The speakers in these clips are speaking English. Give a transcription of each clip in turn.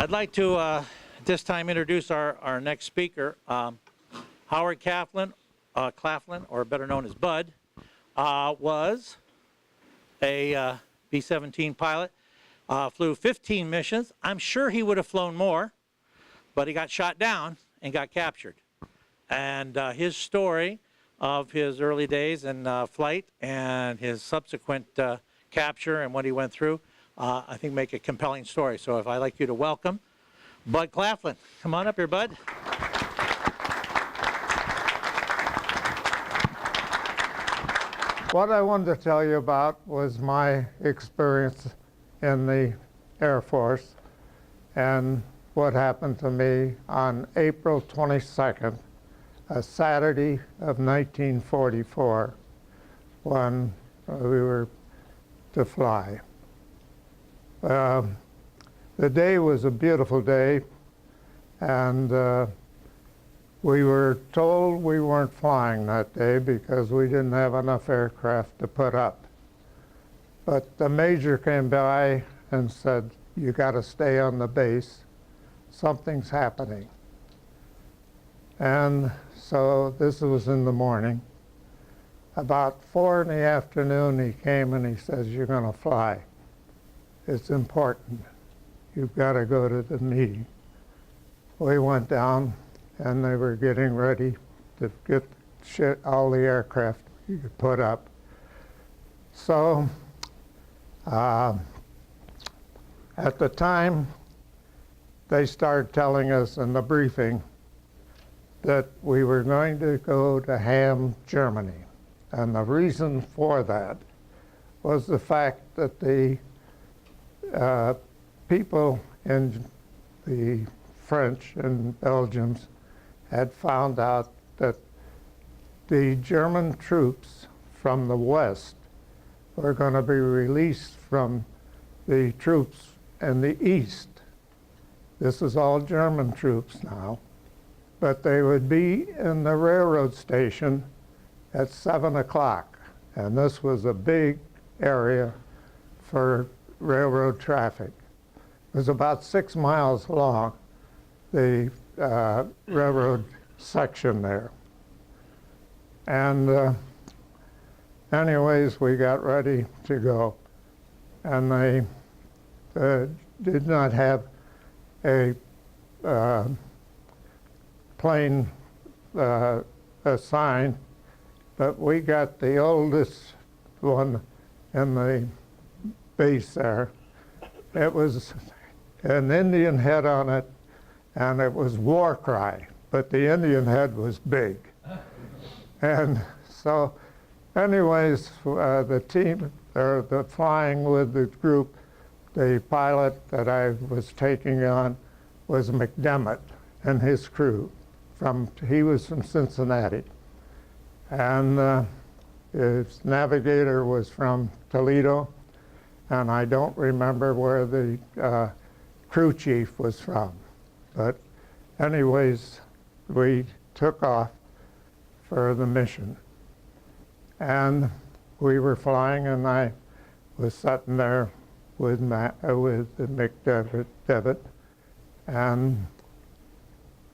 I'd like to this time introduce our next speaker. Howard Claflin, or better known as Bud, was a B-17 pilot, flew 15 missions. I'm sure he would have flown more, but he got shot down and got captured. And his story of his early days in flight and his subsequent capture and what he went through, I think make a compelling story. So if I'd like you to welcome Bud Claflin. Come on up here, Bud. What I wanted to tell you about was my experience in the Air Force and what happened to me on April 22nd, a Saturday of 1944, when we were to fly. The day was a beautiful day, and we were told we weren't flying that day because we didn't have enough aircraft to put up. But the major came by and said, "You got to stay on the base. Something's happening." And so this was in the morning. About 4 in the afternoon, he came and he says, "You're going to fly. It's important. You've got to go to the meeting." We went down, and they were getting ready to get all the aircraft you could put up. So at the time, they started telling us in the briefing that we were going to go to Ham, Germany. And the reason for that was the fact that the people in the French and Belgians had found out that the German troops from the West were going to be released from the troops in the East. This is all German troops now, but they would be in the railroad station at 7 o'clock, and this was a big area for railroad traffic. It was about 6 miles long, the railroad section there. And anyways, we got ready to go, and they did not have a plane assigned, but we got the oldest one in the base there. It was an Indian head on it, and it was War Cry, but the Indian head was big. And so anyways, the team, or the flying with the group, the pilot that I was taking on was McDermott and his crew. He was from Cincinnati. And his Navigator was from Toledo, and I don't remember where the crew chief was from. But anyways, we took off for the mission. And we were flying, and I was sitting there with McDermott, and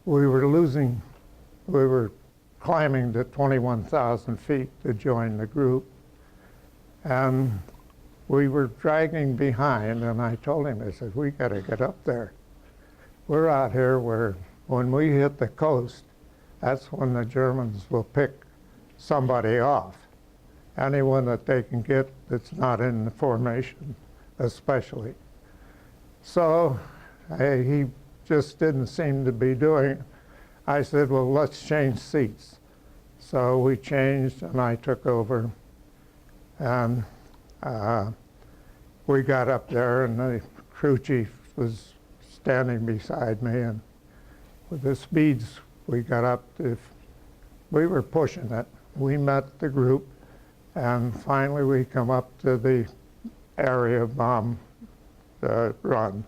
we were climbing to 21,000 feet to join the group. And we were dragging behind, and I told him, I said, "We got to get up there. We're out here where when we hit the coast, that's when the Germans will pick somebody off. Anyone that they can get that's not in the formation, especially." So he just didn't seem to be doing it. I said, "Well, let's change seats." So we changed, and I took over. And we got up there, and the crew chief was standing beside me, and with the speeds we got up to, we were pushing it. We met the group, and finally we come up to the area bomb run.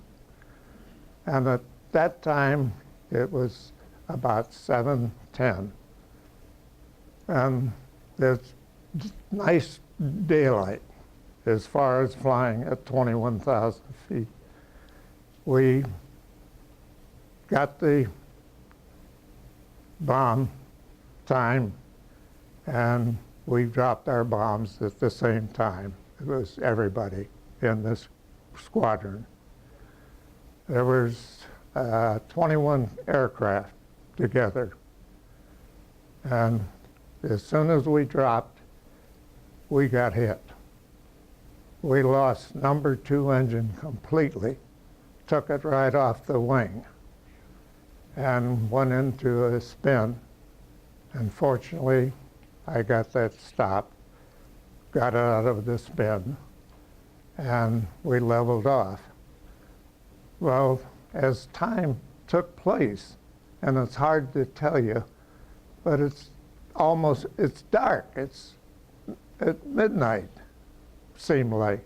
And at that time, it was about 7:10. And there's nice daylight as far as flying at 21,000 feet. We got the bomb time, and we dropped our bombs at the same time. It was everybody in this squadron. There was 21 aircraft together. And as soon as we dropped, we got hit. We lost number 2 engine completely, took it right off the wing, and went into a spin. And fortunately, I got that stopped, got it out of the spin, and we leveled off. Well, as time took place, and it's hard to tell you, but it's dark. It's at midnight, seemed like.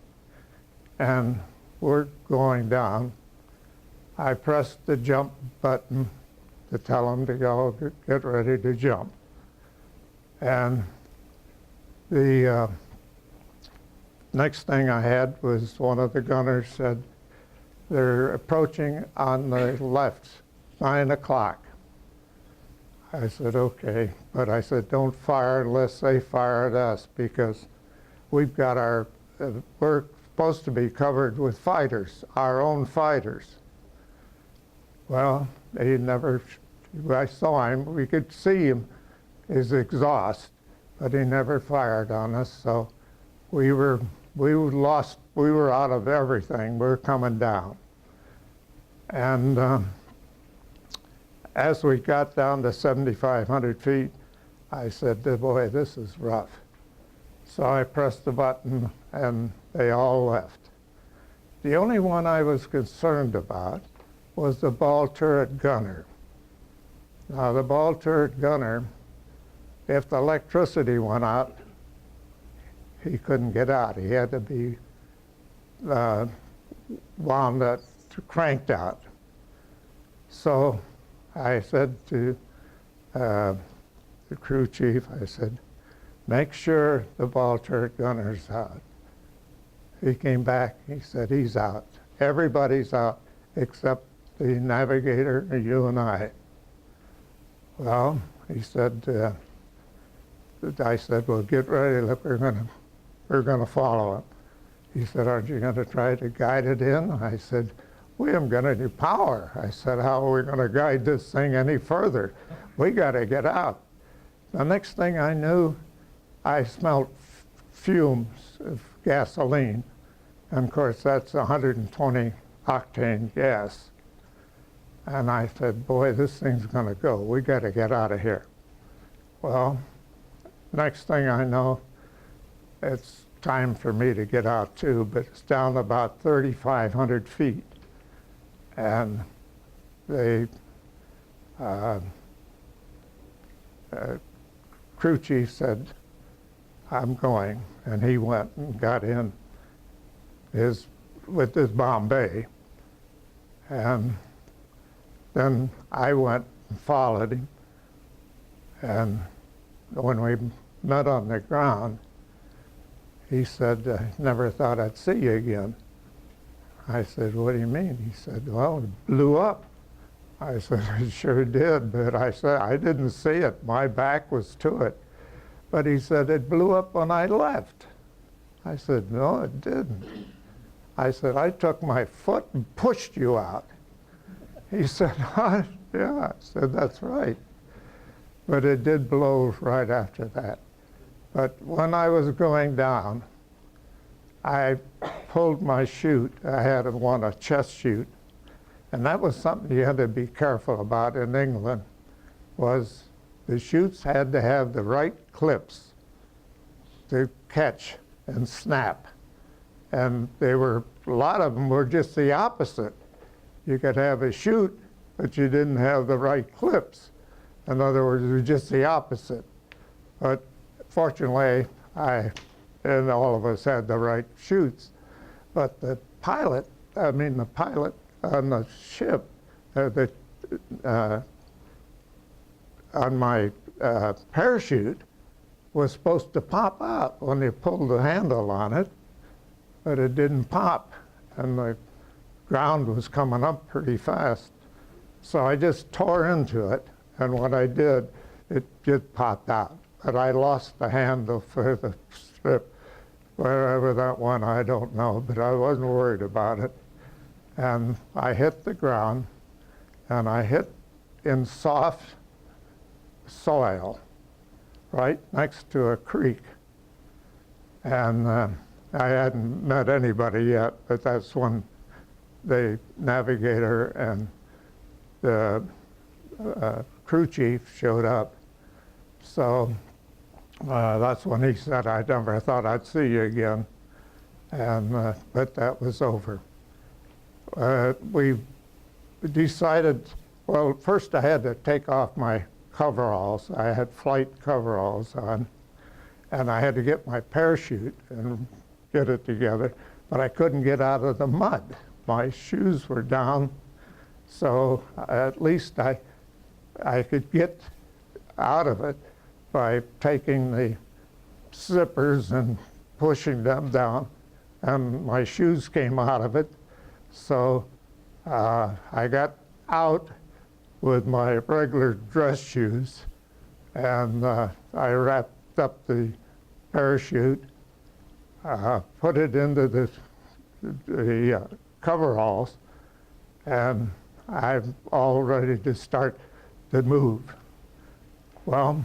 And we're going down. I pressed the jump button to tell them to go get ready to jump. And the next thing I had was one of the gunners said, "They're approaching on the left, 9 o'clock. I said, okay, but I said, don't fire unless they fire at us, because we've got we're supposed to be covered with fighters, our own fighters. Well, I saw him, we could see him, his exhaust, but he never fired on us, so we were out of everything, we were coming down. And as we got down to 7,500 feet, I said, boy, this is rough. So I pressed the button and they all left. The only one I was concerned about was the ball turret gunner. Now the ball turret gunner, if the electricity went out, he couldn't get out. He had to be cranked out. So I said to the crew chief, I said, make sure the ball turret gunner's out. He came back, he said, he's out. Everybody's out except the navigator and you and I. Well, he said, I said, well, get ready, look, we're gonna follow him. He said, aren't you gonna try to guide it in? I said, we haven't got any power. I said, how are we gonna guide this thing any further? We gotta get out. The next thing I knew, I smelled fumes of gasoline. And of course, that's 120 octane gas. And I said, boy, this thing's gonna go. We gotta get out of here. Well, next thing I know, it's time for me to get out too, but it's down about 3,500 feet. And the crew chief said, I'm going. And he went and got in with his Bombay. And then I went and followed him. And when we met on the ground, he said, I never thought I'd see you again. I said, what do you mean? He said, well, it blew up. I said, it sure did, but I said, I didn't see it. My back was to it. But he said, it blew up when I left. I said, no, it didn't. I said, I took my foot and pushed you out. He said, yeah. I said, that's right. But it did blow right after that. But when I was going down, I pulled my chute. I had a chest chute. And that was something you had to be careful about in England, was the chutes had to have the right clips to catch and snap. And a lot of them were just the opposite. You could have a chute, but you didn't have the right clips. In other words, it was just the opposite. But fortunately, and all of us had the right chutes. But the pilot on the ship, on my parachute, was supposed to pop out when you pulled the handle on it, but it didn't pop, and the ground was coming up pretty fast. So I just tore into it, and when I did, it just popped out. But I lost the handle for the strip. Wherever that went, I don't know, but I wasn't worried about it. And I hit the ground, and I hit in soft soil right next to a creek. And I hadn't met anybody yet, but that's when the navigator and the crew chief showed up. So that's when he said, I never thought I'd see you again. And but that was over. We decided, well, first I had to take off my coveralls. I had flight coveralls on, and I had to get my parachute and get it together, but I couldn't get out of the mud. My shoes were down, so at least I could get out of it by taking the zippers and pushing them down, and my shoes came out of it. So I got out with my regular dress shoes, and I wrapped up the parachute, put it into the coveralls, and I'm all ready to start to move. Well,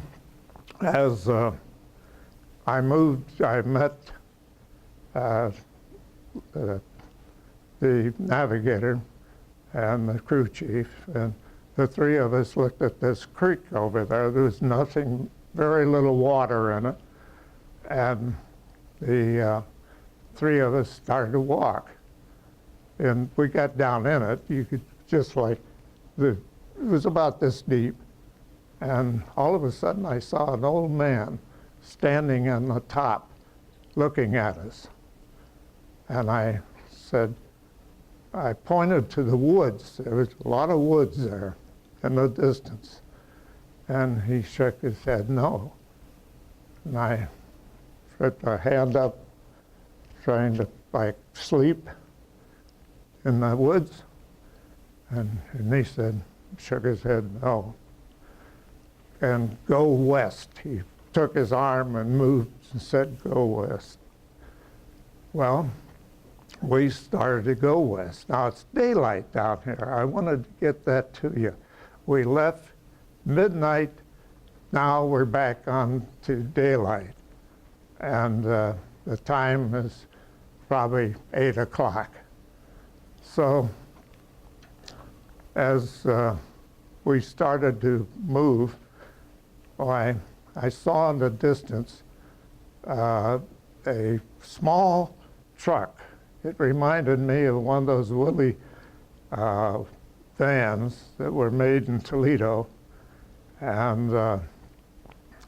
as I moved, I met the navigator and the crew chief, and the three of us looked at this creek over there. There was nothing, very little water in it, and the three of us started to walk. And we got down in it. You could just like, it was about this deep, and all of a sudden I saw an old man standing on the top looking at us. And I said, I pointed to the woods. There was a lot of woods there in the distance. And he shook his head no. And I put my hand up, trying to like sleep in the woods. And he said, shook his head no. And go west. He took his arm and moved and said, go west. Well, we started to go west. Now it's daylight down here. I wanted to get that to you. We left midnight. Now we're back on to daylight. And the time is probably 8 o'clock. So as we started to move, I saw in the distance a small truck. It reminded me of one of those Willie vans that were made in Toledo, and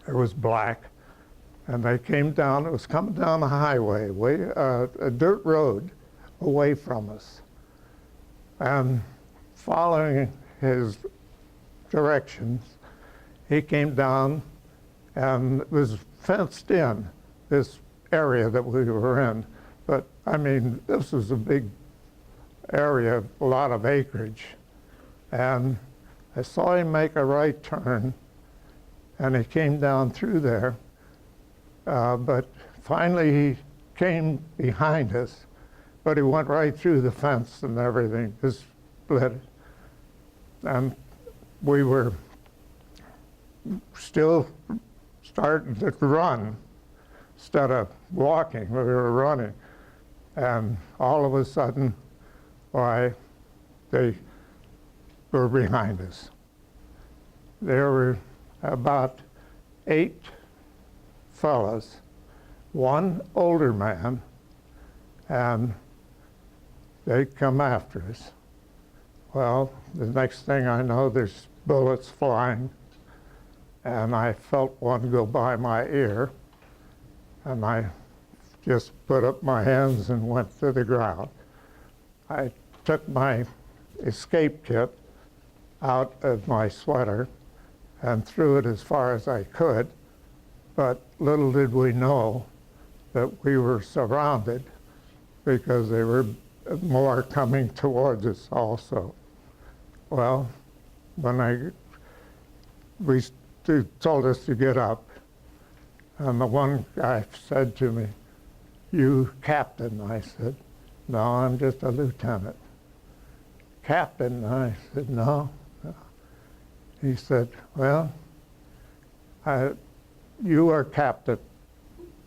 it was black. And they came down, it was coming down a highway, a dirt road away from us. And following his directions, he came down, and it was fenced in, this area that we were in. But I mean, this was a big area, a lot of acreage. And I saw him make a right turn, and he came down through there. But finally he came behind us, but he went right through the fence and everything, just split it. And we were still starting to run instead of walking, we were running. And all of a sudden, why, they were behind us. There were about 8 fellas, one older man, and they come after us. Well, the next thing I know, there's bullets flying, and I felt one go by my ear, and I just put up my hands and went to the ground. I took my escape kit out of my sweater and threw it as far as I could, but little did we know that we were surrounded, because there were more coming towards us also. Well, when they told us to get up, and the one guy said to me, "You captain?" I said, "No, I'm just a lieutenant." "Captain?" I said, "No." He said, "Well, you are captain."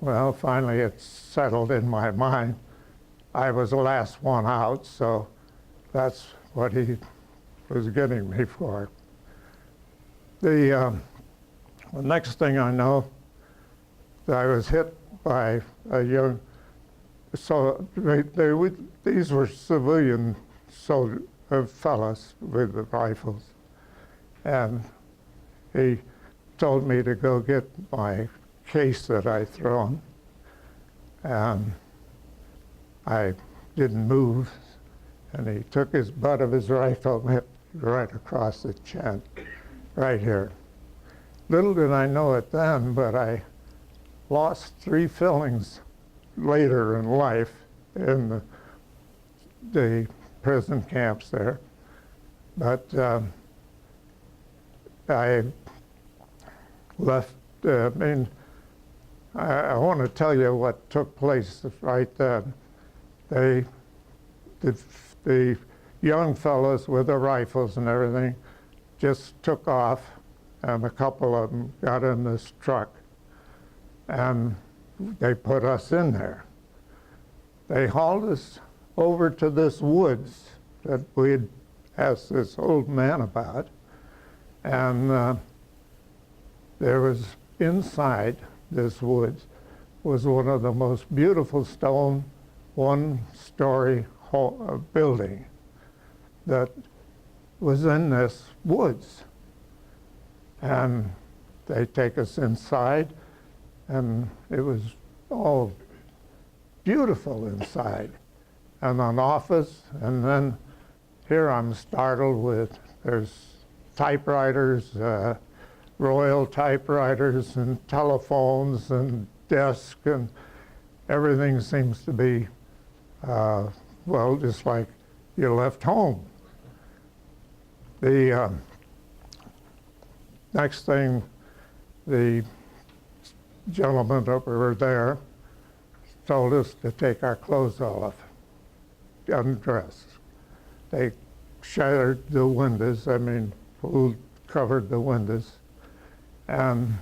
Well, finally it settled in my mind. I was the last one out, so that's what he was getting me for. The next thing I know, I was hit by a young, so these were civilian fellas with the rifles, and he told me to go get my case that I'd thrown, and I didn't move, and he took his butt of his rifle and hit right across the chin, right here. Little did I know it then, but I lost 3 fillings later in life in the prison camps there. But I left, I want to tell you what took place right then. The young fellows with the rifles and everything just took off, and a couple of them got in this truck, and they put us in there. They hauled us over to this woods that we'd asked this old man about, and there was inside this woods was one of the most beautiful stone one-story building that was in this woods. And they take us inside, and it was all beautiful inside. And an office, and then here I'm startled with, there's typewriters, Royal typewriters and telephones and desks, and everything seems to be, well, just like you left home. The next thing, the gentlemen that were there told us to take our clothes off, undress. They shattered the windows, covered the windows, and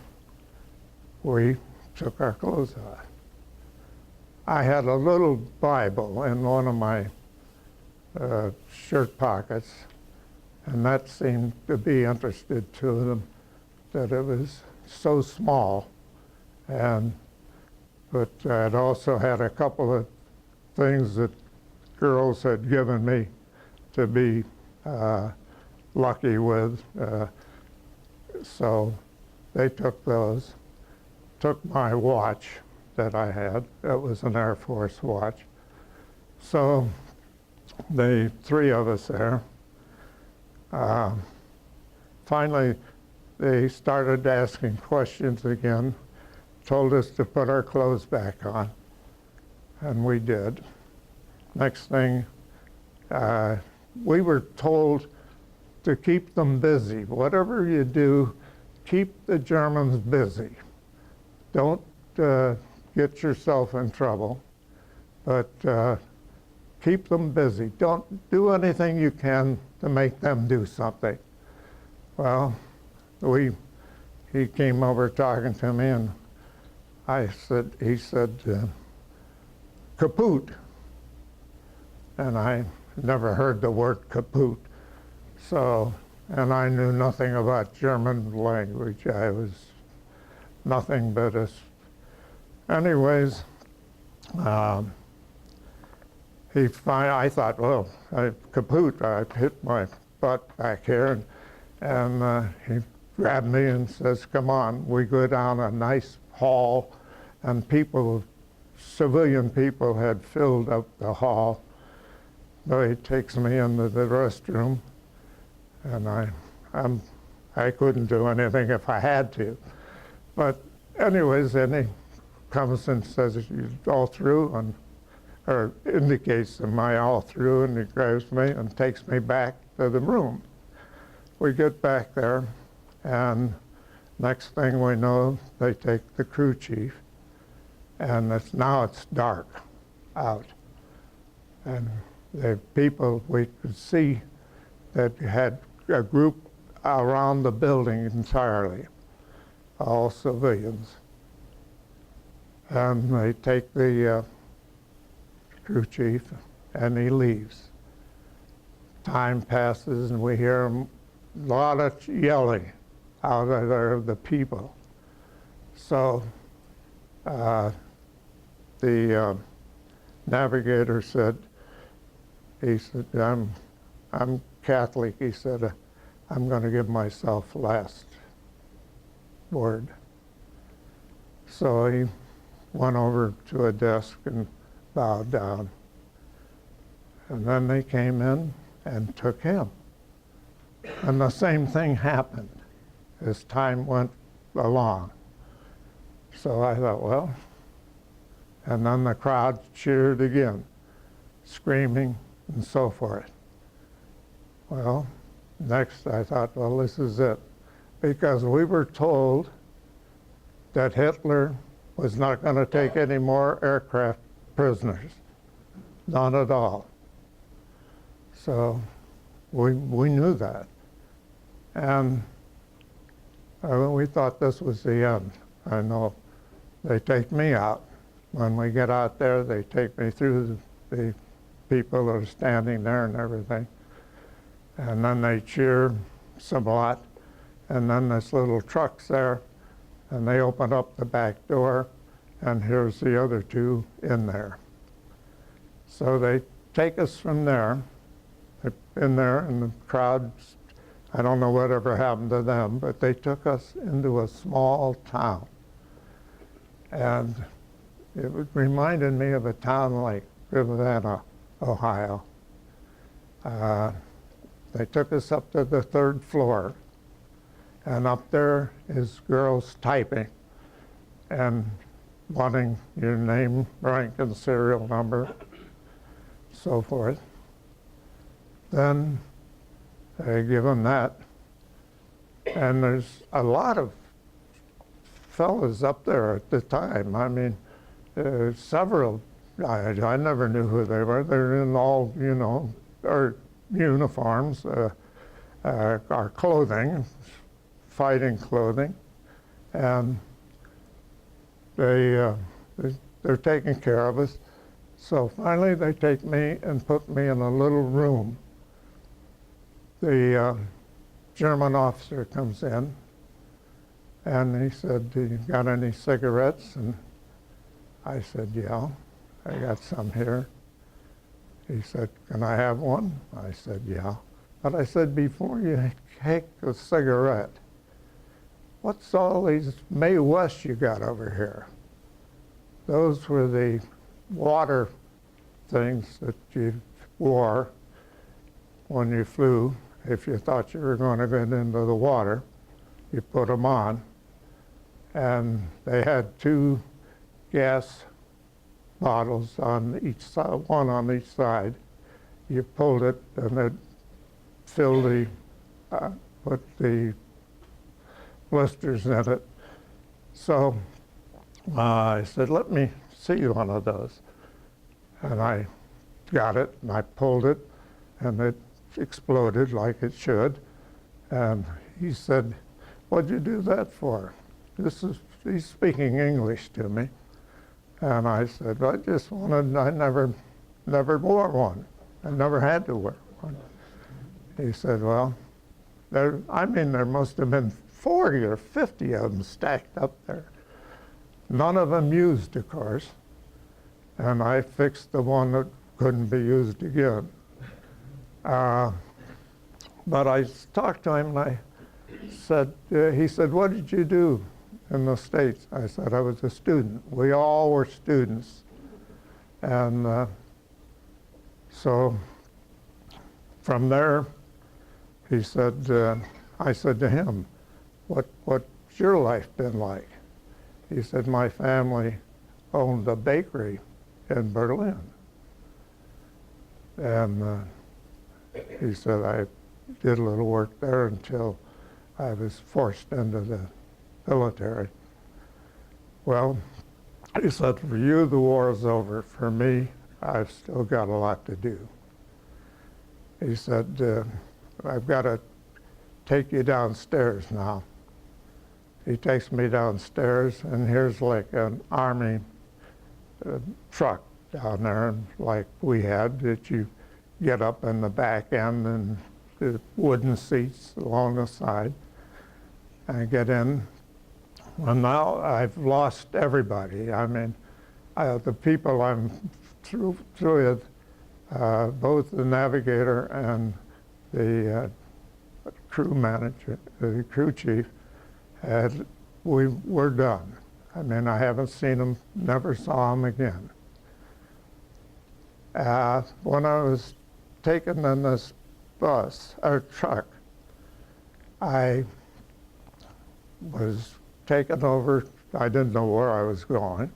we took our clothes off. I had a little Bible in one of my shirt pockets, and that seemed to be interested to them, that it was so small. But I'd also had a couple of things that girls had given me to be lucky with. So they took those, took my watch that I had. That was an Air Force watch. So the 3 of us there, finally they started asking questions again, told us to put our clothes back on, and we did. Next thing, we were told to keep them busy. Whatever you do, keep the Germans busy. Don't get yourself in trouble, but keep them busy. Don't do anything you can to make them do something. Well, he came over talking to me, and he said, kaput. And I never heard the word kaput. So, and I knew nothing about German language. I was nothing but anyways, I thought, well, kaput, I hit my butt back here, and he grabbed me and says, come on. We go down a nice hall, and civilian people had filled up the hall. So he takes me into the restroom, and I couldn't do anything if I had to. But anyways, then he comes and says, you all through, or indicates am I all through, and he grabs me and takes me back to the room. we get back there, and next thing we know, they take the crew chief, and now it's dark out. And the people, we could see that had a group around the building entirely, all civilians. And they take the crew chief, and he leaves. Time passes, and we hear a lot of yelling out of there of the people. So the navigator said, he said, I'm Catholic. He said, I'm going to give myself last word. So he went over to a desk and bowed down. And then they came in and took him. And the same thing happened as time went along. So I thought, well, and then the crowd cheered again, screaming and so forth. Well, next I thought, well, this is it. Because we were told that Hitler was not going to take any more aircraft prisoners. None at all. So we knew that. And we thought this was the end. I know they take me out. When we get out there, they take me through the people that are standing there and everything. And then they cheer somewhat. And then this little truck's there, and they open up the back door, and here's the other two in there. So they take us from there, in there, and the crowd, I don't know whatever happened to them, but they took us into a small town. And it reminded me of a town like Rivervana, Ohio. They took us up to the 3rd floor, and up there is girls typing and wanting your name, rank, and serial number, so forth. Then they give them that. And there's a lot of fellas up there at the time. I mean, several, I never knew who they were. They're in all, you know, our uniforms, our clothing, fighting clothing. And they're taking care of us. So finally they take me and put me in a little room. The German officer comes in, and he said, "Do you got any cigarettes?" And I said, "Yeah, I got some here." He said, "Can I have one?" I said, "Yeah." But I said, "Before you take a cigarette, what's all these Mae West you got over here?" Those were the water things that you wore when you flew. If you thought you were going to get into the water, you put them on. And they had 2 gas bottles on each side, one on each side. You pulled it, and it filled the, put the blisters in it. So I said, "Let me see one of those." And I got it, and I pulled it, and it exploded like it should. And he said, "What'd you do that for?" He's speaking English to me. And I said, "I just wanted, I never wore one. I never had to wear one." He said, "Well, there must have been 40 or 50 of them stacked up there. None of them used, of course. And I fixed the one that couldn't be used again." But I talked to him, and I said, he said, "What did you do in the States?" I said, "I was a student." We all were students. And so from there, he said, I said to him, what's your life been like?" He said, "My family owned a bakery in Berlin." And he said, did a little work there until I was forced into the military. Well, he said, for you, the war is over. For me, I've still got a lot to do. He said, I've got to take you downstairs now. He takes me downstairs, and here's like an Army truck down there, like we had, that you get up in the back end and the wooden seats along the side. I get in. Well, now I've lost everybody. I mean, the people I'm through with, both the Navigator and the crew manager, the crew chief, we were done. I mean, I haven't seen them, never saw them again. When I was taken in this bus, or truck, I was taken over. I didn't know where I was going,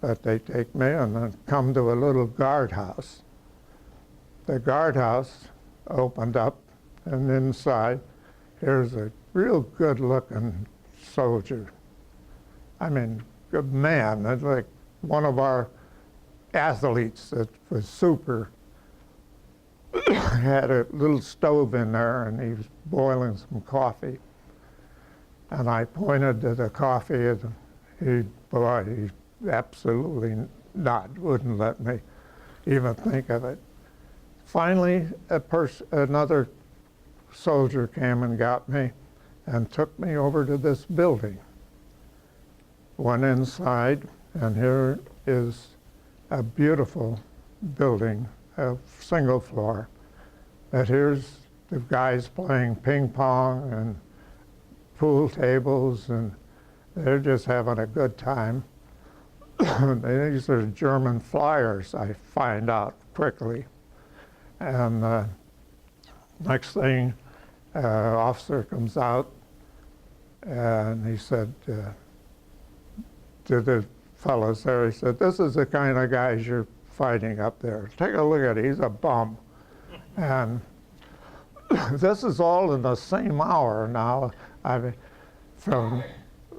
but they take me and then come to a little guardhouse. The guardhouse opened up, and inside, here's a real good-looking soldier. I mean, good man, like one of our athletes that was super. Had a little stove in there, and he was boiling some coffee. And I pointed to the coffee, and he absolutely not, wouldn't let me even think of it. Finally, another soldier came and got me and took me over to this building. Went inside, and here is a beautiful building, a single floor. But here's the guys playing ping pong and pool tables, and they're just having a good time. These are German flyers, I find out quickly. And next thing, officer comes out, and he said to the fellows there, he said, this is the kind of guys you're fighting up there. Take a look at it, he's a bum. And this is all in the same hour now. I mean, from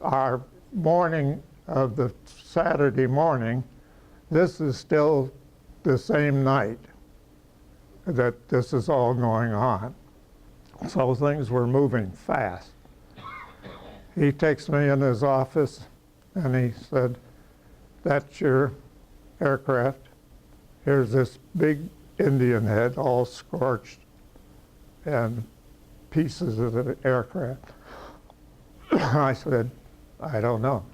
our morning of the Saturday morning, this is still the same night that this is all going on. So things were moving fast. He takes me in his office, and he said, that's your aircraft. Here's this big Indian head, all scorched, and pieces of the aircraft. I said, I don't know.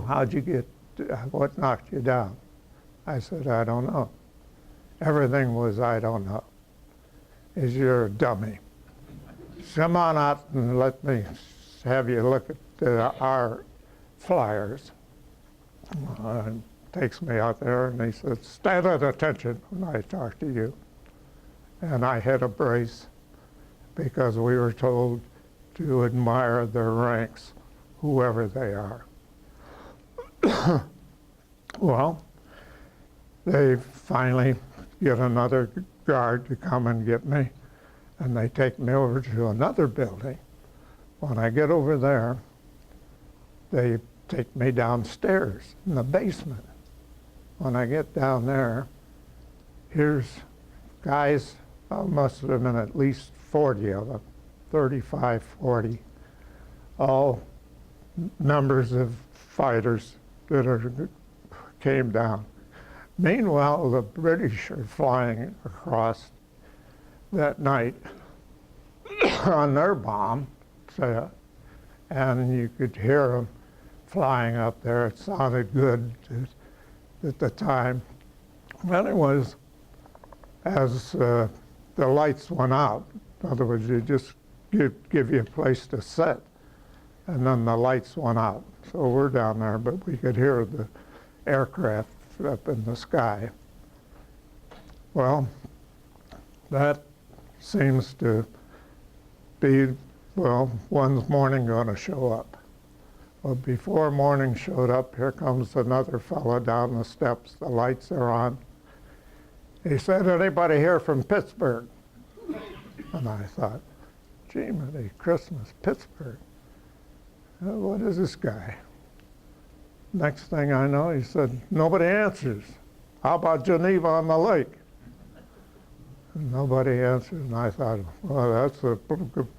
How'd you get, what knocked you down? I said, I don't know. Everything was, I don't know. Is you're a dummy. Come on out and let me have you look at our flyers. Takes me out there, and he said, stand at attention when I talk to you. And I had a brace because we were told to admire their ranks, whoever they are. Well, they finally get another guard to come and get me, and they take me over to another building. When I get over there, they take me downstairs in the basement. When I get down there, here's guys, must have been at least 40 of them, 35, 40, all numbers of fighters that came down. Meanwhile, the British are flying across that night on their bomb set, and you could hear them flying up there. It sounded good at the time. Then it was, as the lights went out, in other words, you just give you a place to sit, and then the lights went out. So we're down there, but we could hear the aircraft up in the sky. Well, that seems to be, well, when's morning going to show up? Well, before morning showed up, here comes another fellow down the steps. The lights are on. He said, anybody here from Pittsburgh? And I thought, gee, Merry Christmas, Pittsburgh. What is this guy? Next thing I know, he said, nobody answers. How about Geneva on the lake? And nobody answered, and I thought, well, that's a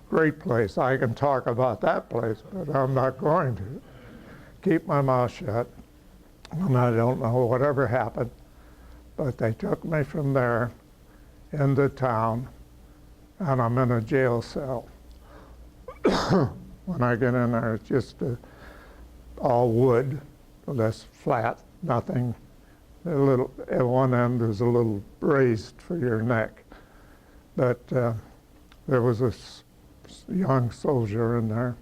great place. I can talk about that place, but I'm not going to. Keep my mouth shut, and I don't know whatever happened. But they took me from there into town, and I'm in a jail cell. When I get in there, it's just all wood, less flat, nothing. A little, at one end is a little raised for your neck. But there was a young soldier in there.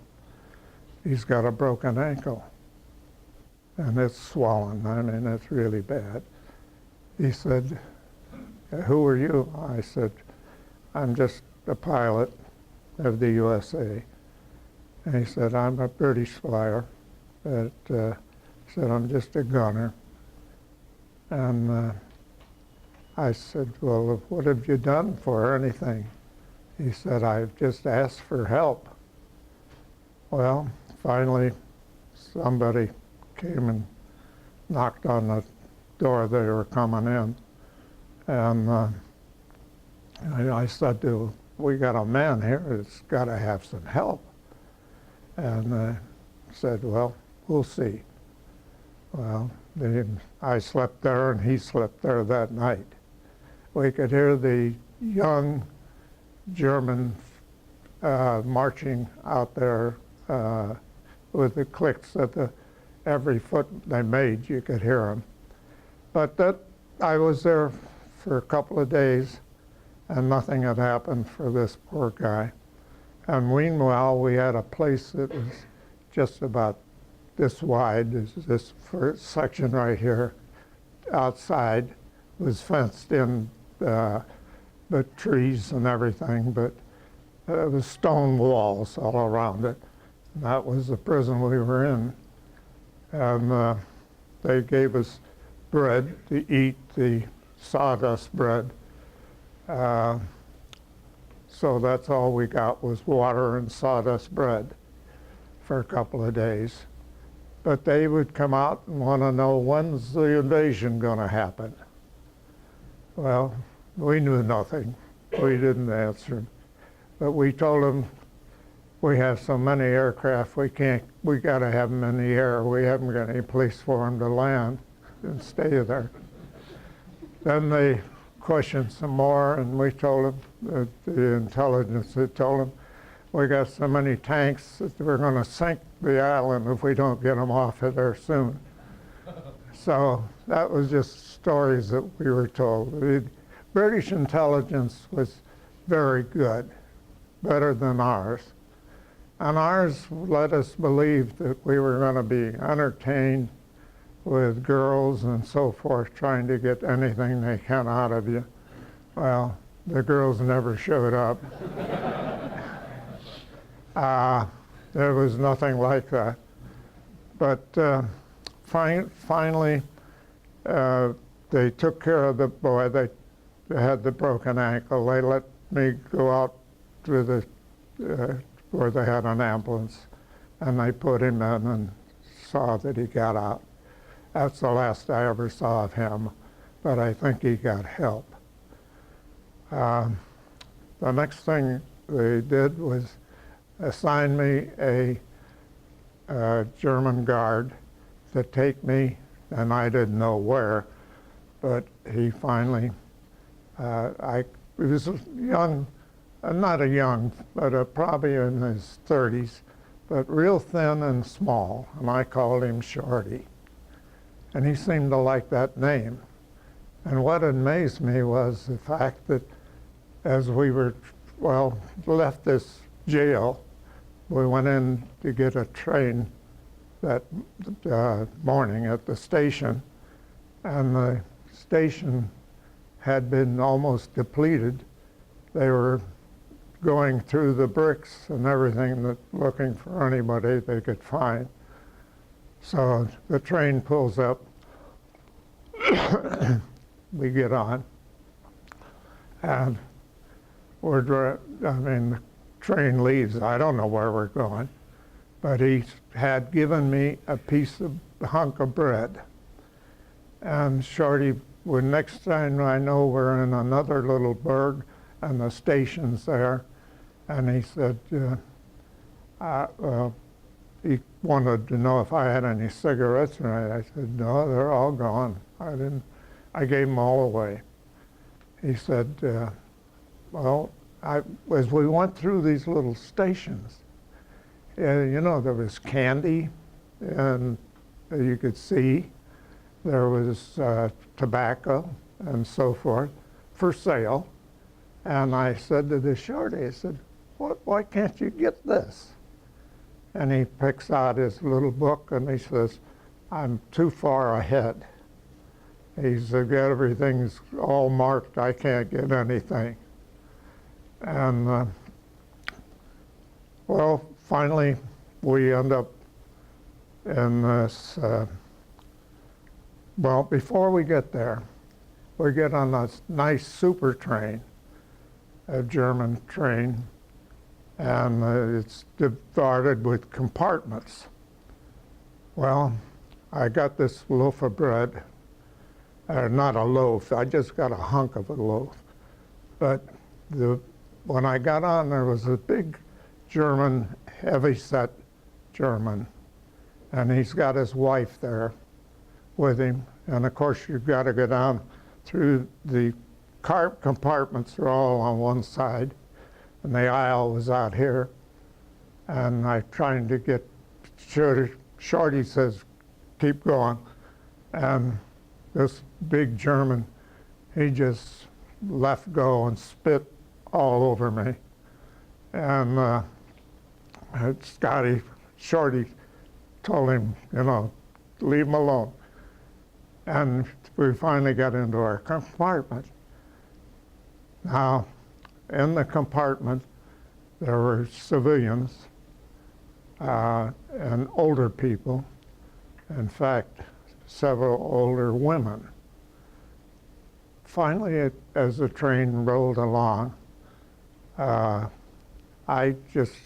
He's got a broken ankle, and it's swollen. I mean, it's really bad. He said, who are you? I said, I'm just a pilot of the USA. And he said, I'm a British flyer. But, he said, I'm just a gunner. And I said, well, what have you done for anything? He said, I've just asked for help. Well, finally, somebody came and knocked on the door they were coming in. And I said to, we got a man here that's got to have some help. And said, well, we'll see. Well, I slept there and he slept there that night. We could hear the young German marching out there with the clicks at every foot they made, you could hear them. But I was there for a couple of days and nothing had happened for this poor guy. And meanwhile, we had a place that was just about this wide, this first section right here, outside, was fenced in, but trees and everything, but there was stone walls all around it. And that was the prison we were in. And they gave us bread to eat, the sawdust bread. So that's all we got was water and sawdust bread for a couple of days. But they would come out and want to know, when's the invasion going to happen? Well, we knew nothing. We didn't answer. But we told them, we have so many aircraft, we got to have them in the air. We haven't got any place for them to land and stay there. Then they questioned some more, and we told them, the intelligence had told them, we got so many tanks that we're going to sink the island if we don't get them off of there soon. So that was just stories that we were told. The British intelligence was very good, better than ours. And ours let us believe that we were going to be entertained with girls and so forth, trying to get anything they can out of you. Well, the girls never showed up. There was nothing like that. But finally, they took care of the boy. They had the broken ankle. They let me go out to the where they had an ambulance, and they put him in and saw that he got out. That's the last I ever saw of him, but I think he got help. The next thing they did was assign me a German guard to take me, and I didn't know where, but he finally, he was young, not a young, but probably in his 30s, but real thin and small, and I called him Shorty. And he seemed to like that name. And what amazed me was the fact that as we were, left this jail, we went in to get a train that morning at the station, and the station had been almost depleted. They were going through the bricks and everything, looking for anybody they could find. So the train pulls up, we get on, and I mean, the train leaves. I don't know where we're going. But he had given me a hunk of bread. And Shorty, next time I know we're in another little burg and the station's there, and he said, he wanted to know if I had any cigarettes, and I said, no, they're all gone. I gave them all away. He said, well, as we went through these little stations, you know, there was candy, and you could see. There was tobacco and so forth for sale. And I said to the Shorty, I said, why can't you get this? And he picks out his little book and he says, I'm too far ahead. He said, everything's all marked, I can't get anything. And well, finally, we end up in this, well, before we get there, we get on this nice super train, a German train, and it's divided with compartments. Well, I got this loaf of bread, not a loaf, I just got a hunk of a loaf. But when I got on, there was a big German, heavy-set German, and he's got his wife there with him. And of course, you've got to go down through the compartments are all on one side, and the aisle was out here. And I'm trying to get Shorty says, keep going. And this big German, he just let go and spit all over me. And Shorty told him, you know, leave him alone. And we finally got into our compartment. Now, in the compartment, there were civilians and older people. In fact, several older women. Finally, as the train rolled along, I just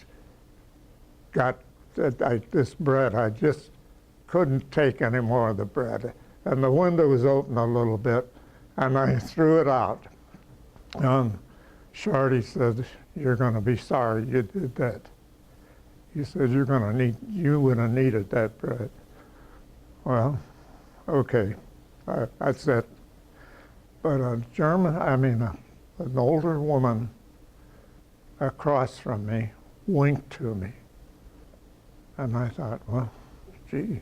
got this bread. I just couldn't take any more of the bread. And the window was open a little bit, and I threw it out. And Shorty said, you're going to be sorry you did that. He said, you would have needed that bread. Well, okay, that's it. But an older woman across from me winked to me. And I thought, well, gee,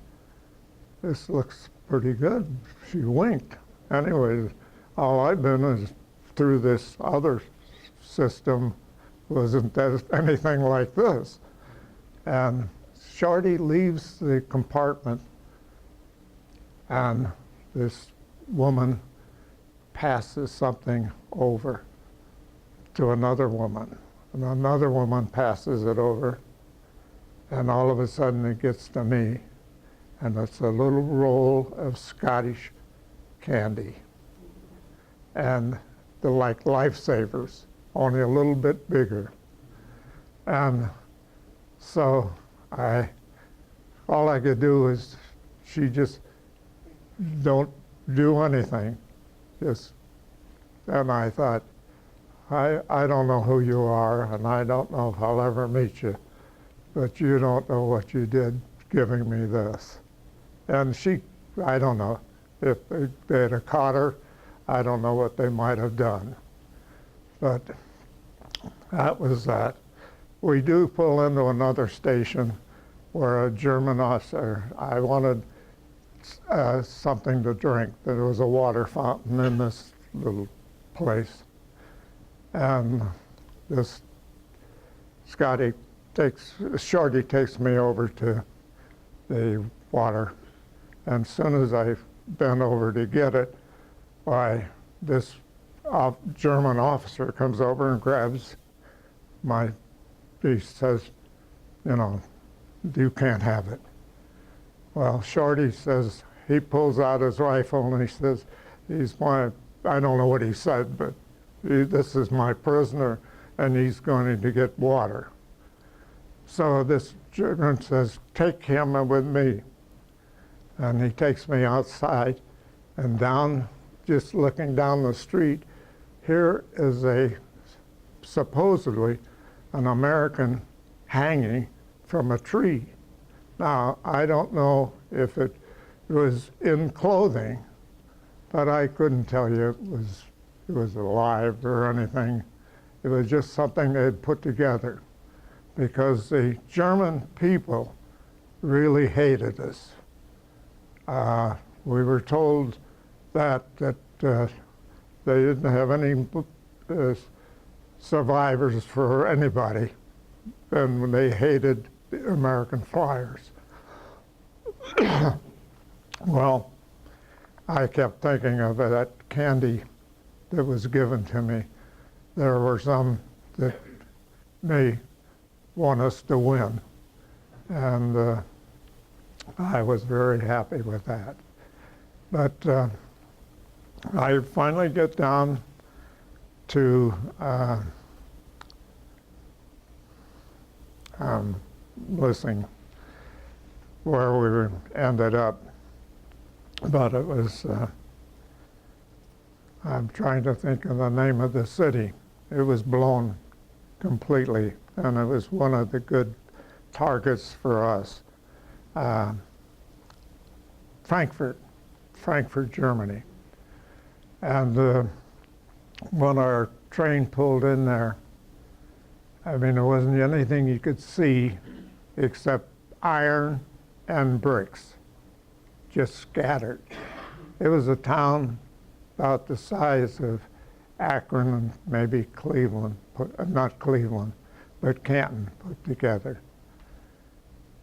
this looks pretty good. She winked. Anyway, all I've been is through this other system wasn't anything like this. And Shorty leaves the compartment, and this woman passes something over to another woman, and another woman passes it over, and all of a sudden it gets to me, and it's a little roll of Scottish candy. And they're like lifesavers, only a little bit bigger. And so all I could do is, she just don't do anything. And I thought, I don't know who you are, and I don't know if I'll ever meet you, but you don't know what you did giving me this. And I don't know, if they had caught her, I don't know what they might have done. But that was that. We do pull into another station where a German officer, I wanted something to drink. There was a water fountain in this little place. And this Shorty takes me over to the water. And as soon as I bent over to get it, why, this German officer comes over and grabs he says, you know, you can't have it. Well, Shorty says, he pulls out his rifle and he says, I don't know what he said, but this is my prisoner, and he's going to get water. So this German says, take him with me. And he takes me outside, and down, just looking down the street, here is supposedly an American hanging from a tree. Now, I don't know if it was in clothing, but I couldn't tell you it was alive or anything. It was just something they had put together, because the German people really hated us. We were told that they didn't have any survivors for anybody, and they hated the American flyers. Well, I kept thinking of that candy that was given to me. There were some that may want us to win, and I was very happy with that. But I finally get down to listening where we ended up, but it was, I'm trying to think of the name of the city. It was blown completely, and it was one of the good targets for us. Frankfurt, Germany. And when our train pulled in there, I mean, there wasn't anything you could see except iron and bricks, just scattered. It was a town about the size of Akron and maybe Cleveland, not Cleveland, but Canton put together.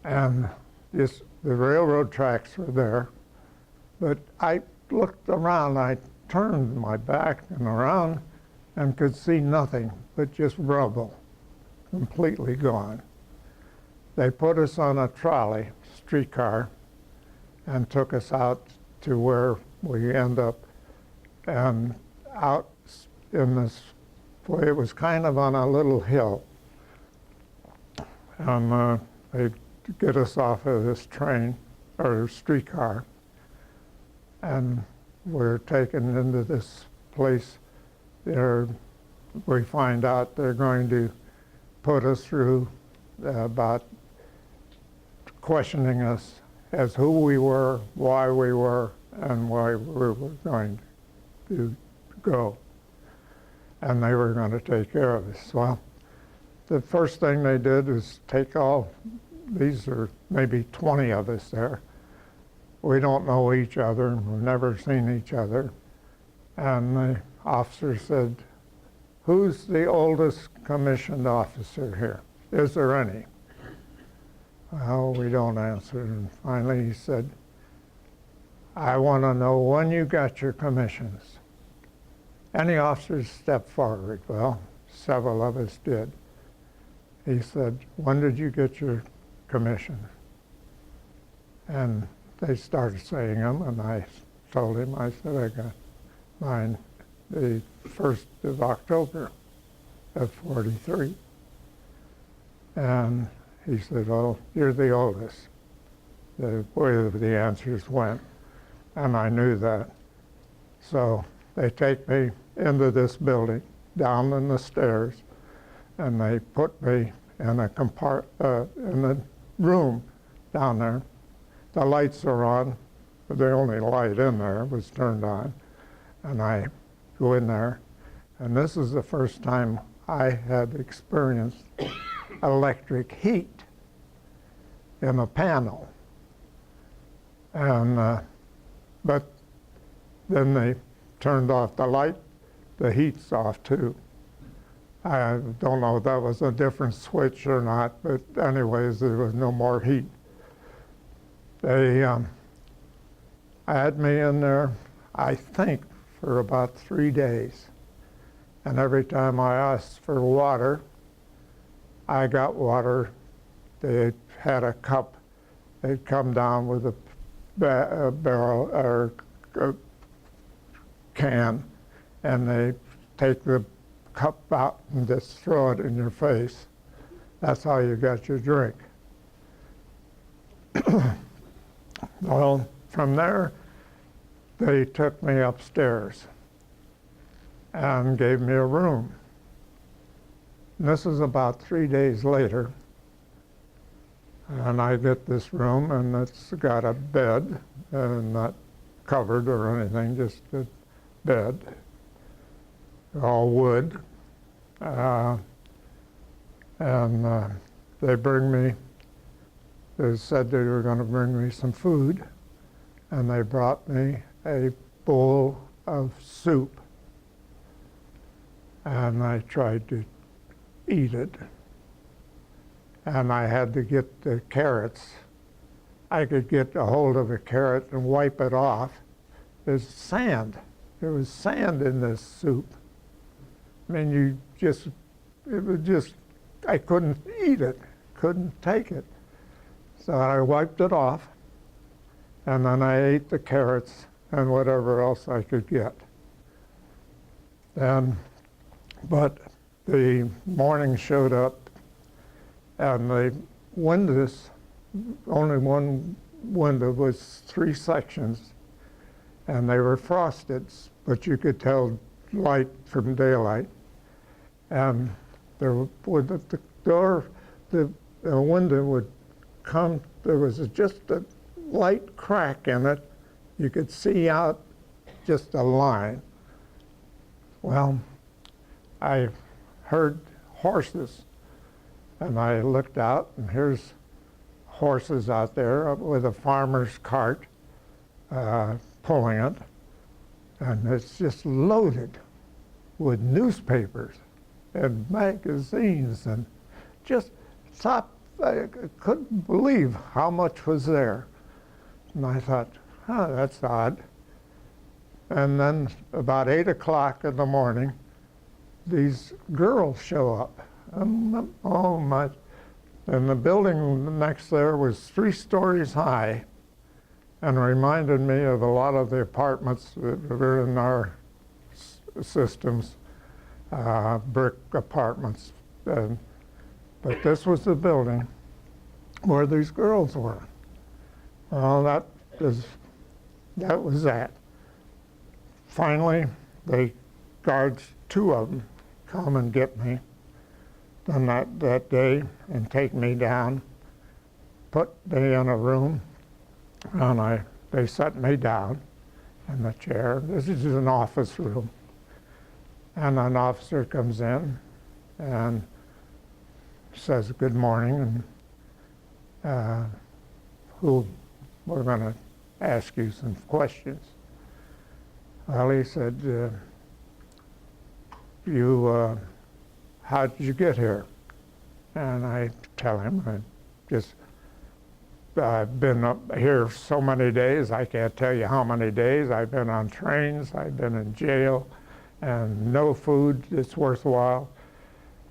And just the railroad tracks were there, but I looked around, I turned my back and around and could see nothing but just rubble, completely gone. They put us on a trolley, streetcar, and took us out to where we end up, and out in this, it was kind of on a little hill. And they get us off of this train, or streetcar, and we're taken into this place. There, we find out they're going to put us through about questioning us as who we were, why we were, and why we were going to go. And they were going to take care of us. Well, the first thing they did was take all, these are maybe 20 of us there. We don't know each other, we've never seen each other. And the officer said, who's the oldest commissioned officer here? Is there any? Well, we don't answer. And finally he said, I want to know when you got your commissions. Any officers stepped forward? Well, several of us did. He said, when did you get your commission? And they started saying them, and I told him, I said, I got mine the 1st of October of '43. And he said, well, you're the oldest, the way the answers went. And I knew that. So they take me into this building, down in the stairs, and they put me in a in the room down there. The lights are on, but the only light in there was turned on. And I go in there, and this is the first time I had experienced electric heat in a panel. And, but then they turned off the light, the heat's off too. I don't know if that was a different switch or not, but anyways, there was no more heat. They had me in there, I think, for about 3 days. And every time I asked for water, I got water. They had a cup. They'd come down with a barrel or a can, and they take the cup out and just throw it in your face. That's how you got your drink. Well, from there, they took me upstairs and gave me a room. And this is about 3 days later, and I get this room, and it's got a bed, and not covered or anything, just a bed, all wood. They bring me, they said they were going to bring me some food, and they brought me a bowl of soup. And I tried to eat it. And I had to get the carrots. I could get a hold of a carrot and wipe it off. There's sand. There was sand in this soup. I mean, it was just, I couldn't eat it, couldn't take it. So I wiped it off, and then I ate the carrots and whatever else I could get. But the morning showed up, and the windows, only one window was 3 sections, and they were frosted, but you could tell light from daylight. And the window would come, there was just a light crack in it. You could see out just a line. Well, I heard horses, and I looked out, and here's horses out there with a farmer's cart pulling it, and it's just loaded with newspapers and magazines, and just I couldn't believe how much was there. And I thought, that's odd. And then about 8 o'clock in the morning, these girls show up. Oh my! And the building next there was 3 stories high, and reminded me of a lot of the apartments that were in our systems, brick apartments. But this was the building where these girls were. Well, that was that. Finally, the guards, 2 of them, come and get me on that day and take me down, put me in a room, and they set me down in the chair. This is an office room. And an officer comes in and says, "Good morning, and we're going to ask you some questions." Well, he said, how did you get here? And I tell him, I've been up here so many days, I can't tell you how many days. I've been on trains, I've been in jail, and no food that's worthwhile,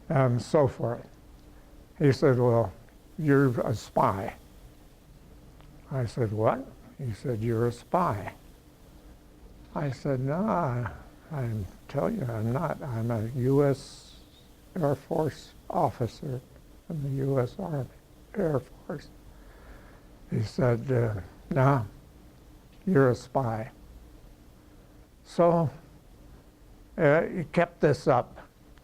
and so forth. He said, "Well, you're a spy." I said, "What?" He said, "You're a spy." I said, "No, I tell you I'm not. I'm a U.S. Air Force officer in the U.S. Army Air Force." He said, "No, you're a spy." So he kept this up,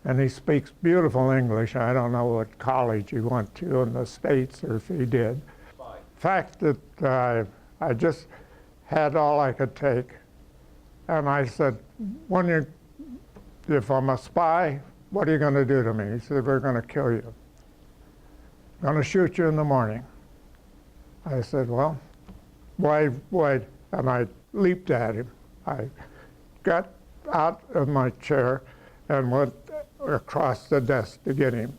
and he speaks beautiful English. I don't know what college he went to in the States, or if he did. Fact that I just had all I could take. And I said, if I'm a spy, what are you going to do to me? He said, "We're going to kill you. I'm going to shoot you in the morning." I said, "Well, why?" And I leaped at him. I got out of my chair and went across the desk to get him.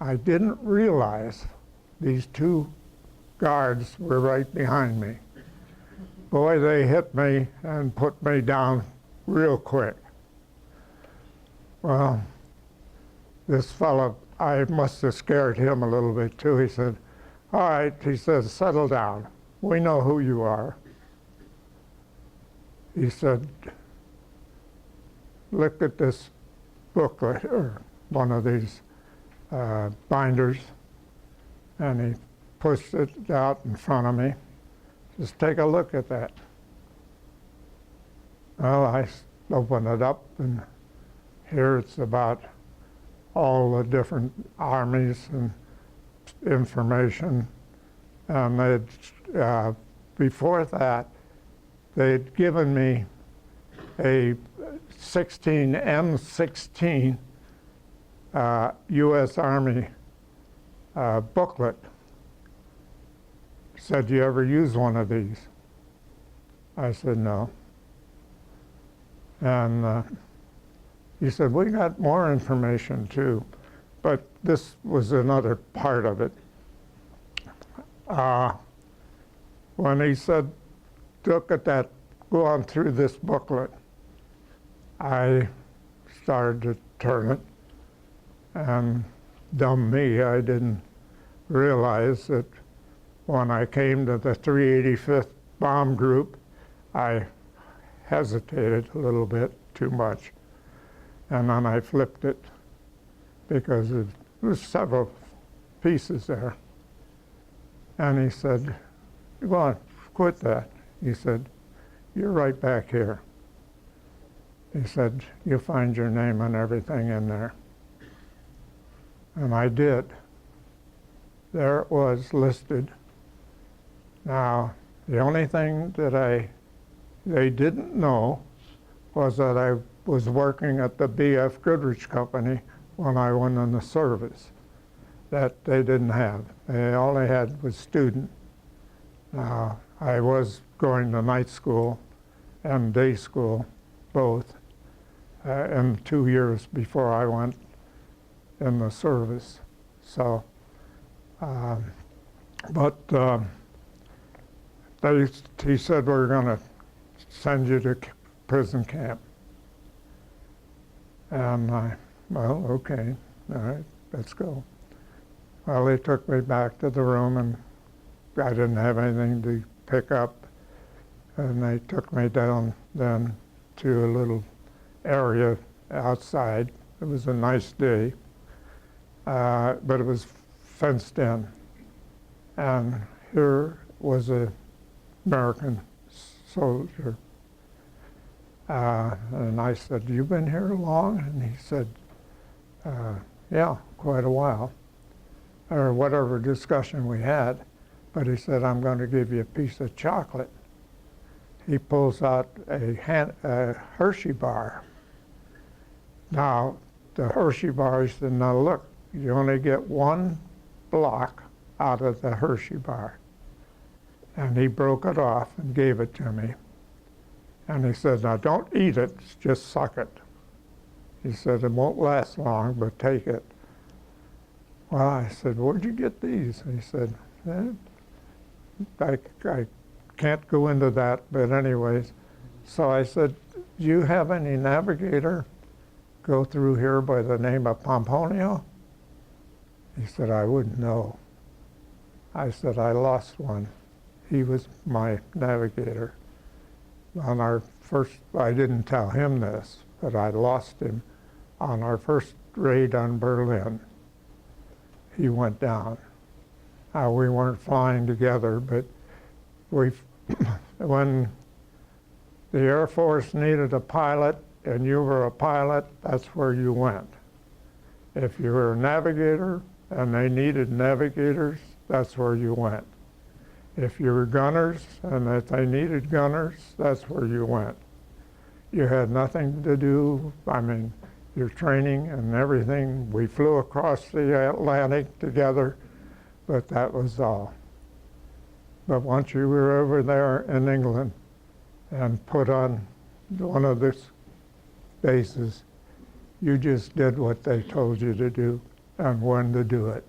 I didn't realize these 2 guards were right behind me. Boy, they hit me and put me down real quick. Well, this fellow, I must have scared him a little bit too. He said, "All right," he says, "settle down. We know who you are." He said, "Look at this booklet or one of these binders, and he pushed it out in front of me. Just take a look at that. Well, I opened it up, and here it's about all the different armies and information. And they'd, before that, they'd given me a M16 U.S. Army booklet. Said, "Do you ever use one of these?" I said, "No." And he said, "We got more information too," but this was another part of it. When he said, "Look at that, go on through this booklet," I started to turn it, and dumb me, I didn't realize that when I came to the 385th Bomb Group, I hesitated a little bit too much, and then I flipped it because there was several pieces there. And he said, "Go on, quit that." He said, "You're right back here." He said, "You'll find your name and everything in there." And I did. There it was listed. Now, the only thing that they didn't know was that I was working at the B.F. Goodrich Company when I went in the service. That they didn't have. They only had was student. I was going to night school and day school, both, in 2 years before I went in the service. So, he said, "We're going to send you to prison camp." And well, okay, all right, let's go. Well, they took me back to the room, and I didn't have anything to pick up. And they took me down then to a little area outside. It was a nice day, but it was fenced in. And here was an American soldier. And I said, "You been here long?" And he said, "Yeah, quite a while," or whatever discussion we had. But he said, "I'm going to give you a piece of chocolate." He pulls out a Hershey bar. Now, the Hershey bar, he said, "Now look, you only get one block out of the Hershey bar." And he broke it off and gave it to me. And he said, "Now don't eat it, just suck it." He said, "It won't last long, but take it." Well, I said, "Where'd you get these?" And he said, I can't go into that, but anyways. So I said, "Do you have any Navigator go through here by the name of Pomponio?" He said, "I wouldn't know." I said, "I lost one. He was my Navigator. On our first, I didn't tell him this, but I lost him on our first raid on Berlin. He went down. We weren't flying together, but when the Air Force needed a pilot and you were a pilot, that's where you went. If you were a navigator and they needed navigators, that's where you went. If you were gunners and if they needed gunners, that's where you went. You had nothing to do, I mean, your training and everything. We flew across the Atlantic together, but that was all. But once you were over there in England and put on one of these bases, you just did what they told you to do and when to do it.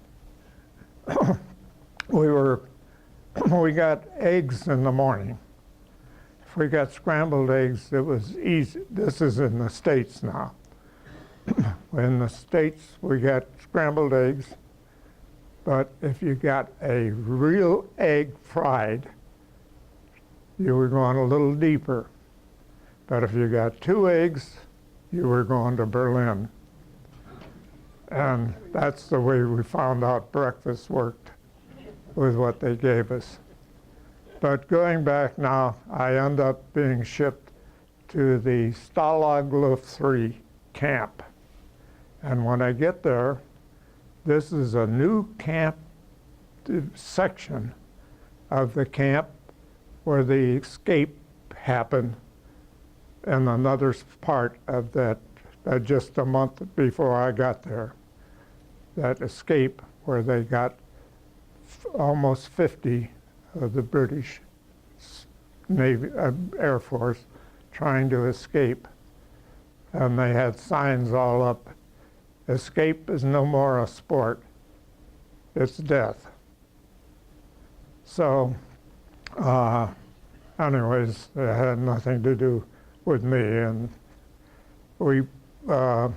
We got eggs in the morning. If we got scrambled eggs, it was easy. This is in the States now. In the States, we got scrambled eggs, but if you got a real egg fried, you were going a little deeper. But if you got 2 eggs, you were going to Berlin. And that's the way we found out breakfast worked, with what they gave us. But going back now, I end up being shipped to the Stalag Luft 3 camp. And when I get there, this is a new camp section of the camp where the escape happened in another part of that, just a month before I got there. That escape where they got almost 50 of the British Navy, Air Force trying to escape. And they had signs all up. Escape is no more a sport, it's death. So, anyways, it had nothing to do with me. And I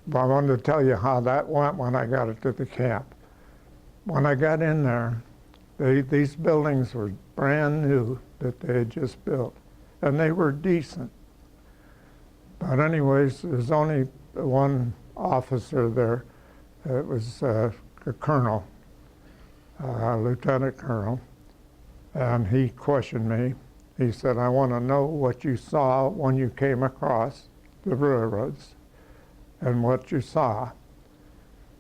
wanted to tell you how that went when I got it to the camp. When I got in there, these buildings were brand new that they had just built, and they were decent. But anyways, there's only one officer there. It was a colonel, a lieutenant colonel, and he questioned me. He said, I want to know what you saw when you came across the railroads and what you saw.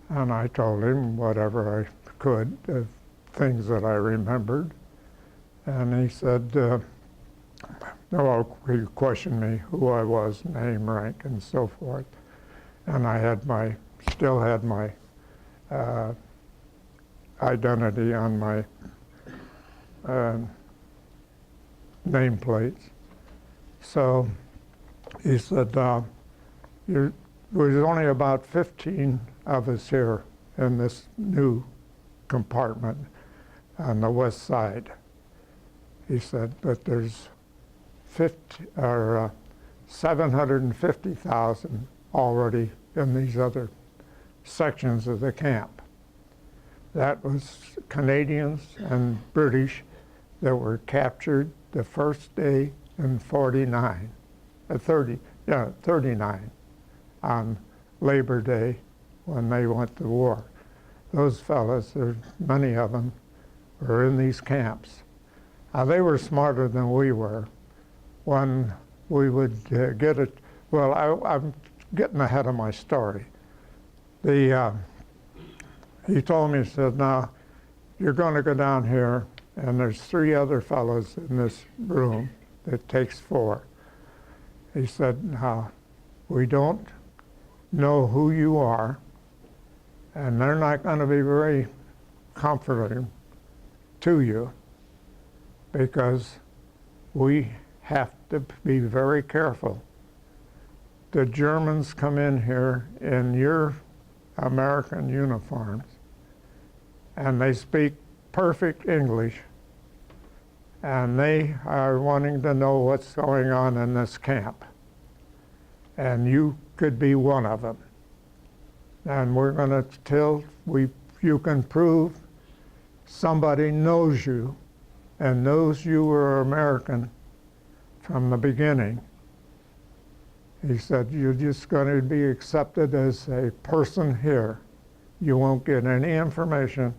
And I told him whatever I could, the things that I remembered. And he said, well, he questioned me who I was, name, rank, and so forth. And I had still had my identity on my nameplates. So he said, there's only about 15 of us here in this new compartment on the west side. He said, but there's 750,000 already in these other sections of the camp. That was Canadians and British that were captured the first day in 39 on Labor Day when they went to war. Those fellas, there's many of them, were in these camps. They were smarter than we were. When we would get it, well, I'm getting ahead of my story. He told me, he said, now, you're going to go down here, and there's 3 other fellows in this room. It takes 4. He said, now, we don't know who you are, and they're not going to be very comforting to you, because we have to be very careful. The Germans come in here in your American uniforms, and they speak perfect English, and they are wanting to know what's going on in this camp. And you could be one of them. And we're going to you can prove somebody knows you and knows you were American from the beginning. He said, you're just going to be accepted as a person here. You won't get any information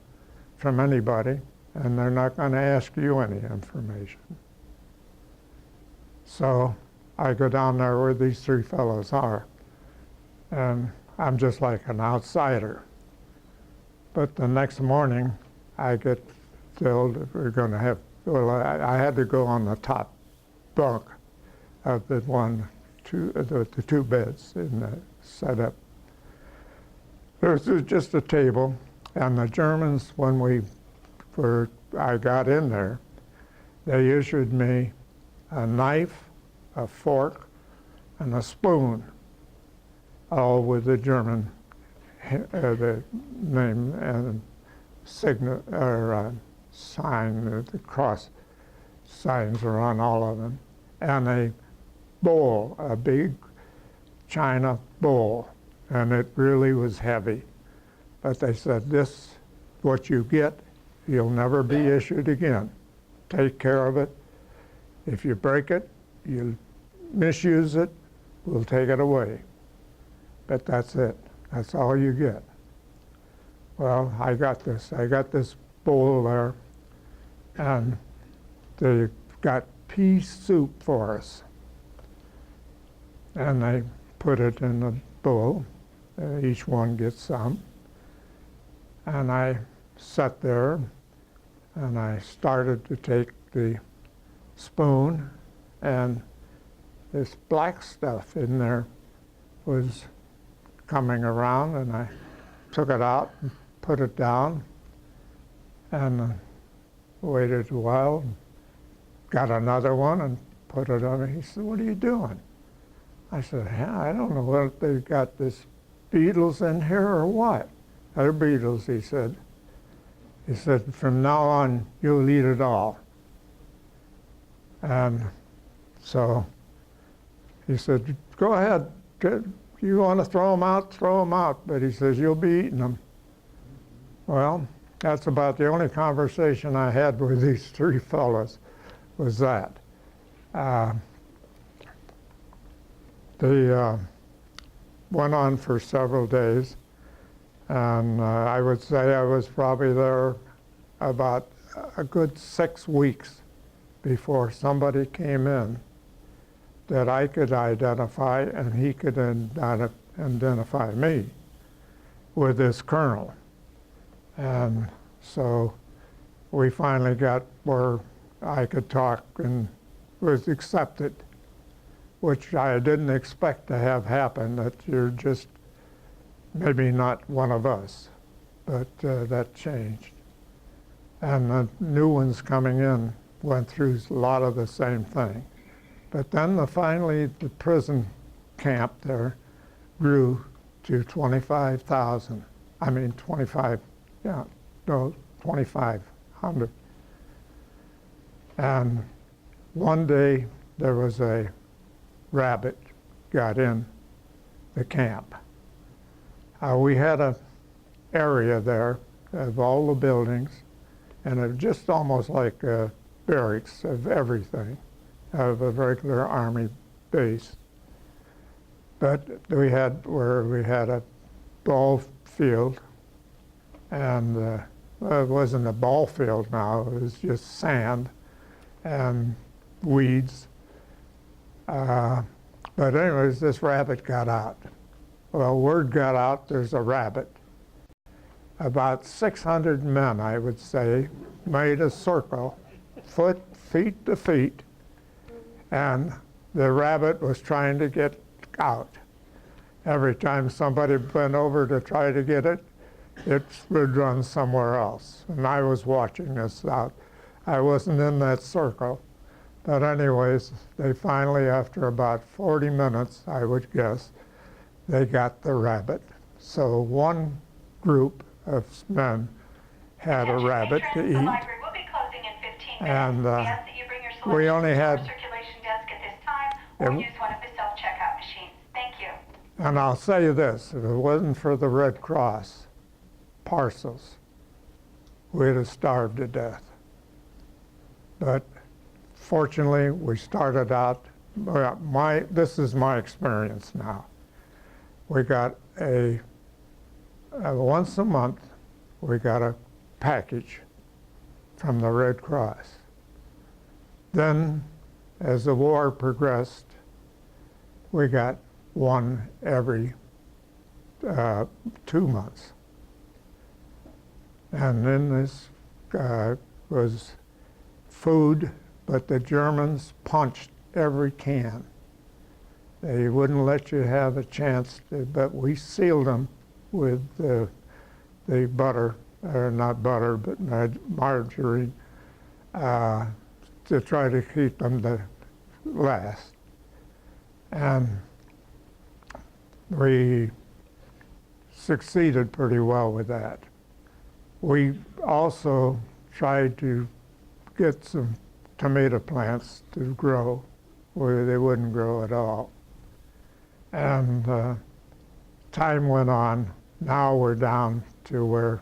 from anybody, and they're not going to ask you any information. So I go down there where these 3 fellows are, and I'm just like an outsider. But the next morning, I get told we're going to have, well, I had to go on the top bunk of the 2 beds in the setup. There's just a table, and the Germans, when I got in there, they issued me a knife, a fork, and a spoon, all with the German the name and sign, the cross signs are on all of them, and a bowl, a big china bowl, and it really was heavy. But they said, this, what you get, you'll never be issued again. Take care of it. If you break it, you misuse it, we'll take it away. But that's it. That's all you get. Well, I got this bowl there, and they got pea soup for us. And they put it in the bowl. Each one gets some. And I sat there, and I started to take the spoon, and this black stuff in there was coming around, and I took it out and put it down, and waited a while, got another one and put it on. He said, "What are you doing?" I said, "Yeah, I don't know what they've got, this beetles in here or what." "They're beetles," he said. He said, "From now on, you'll eat it all." And so he said, "Go ahead. You want to throw them out, throw them out." But he says, "You'll be eating them." Well, that's about the only conversation I had with these three fellows, was that. They went on for several days, and I would say I was probably there about a good 6 weeks before somebody came in that I could identify, and he could identify me with this colonel. And so we finally got where I could talk and was accepted, which I didn't expect to have happen, that you're just maybe not one of us, but that changed. And the new ones coming in went through a lot of the same thing. But then finally the prison camp there grew to 25,000. I mean 2,500. And one day there was a rabbit got in the camp. We had an area there of all the buildings, and it was just almost like barracks of everything, of a regular Army base. But we had a ball field, and well, it wasn't a ball field now, it was just sand and weeds. But anyways, this rabbit got out. Well, word got out there's a rabbit. About 600 men, I would say, made a circle, feet to feet, and the rabbit was trying to get out. Every time somebody went over to try to get it, it would run somewhere else. And I was watching this out. I wasn't in that circle. But anyways, they finally, after about 40 minutes, I would guess, they got the rabbit. So one group of men had a rabbit to eat. And we only had, and I'll say this, if it wasn't for the Red Cross parcels, we'd have starved to death. But fortunately, we started out, this is my experience now. We got once a month, we got a package from the Red Cross. Then, as the war progressed, we got one every 2 months. And then this was food, but the Germans punched every can. They wouldn't let you have a chance to, but we sealed them with the butter, or not butter, but margarine, to try to keep them to last. And we succeeded pretty well with that. We also tried to get some tomato plants to grow where they wouldn't grow at all. And time went on. Now we're down to where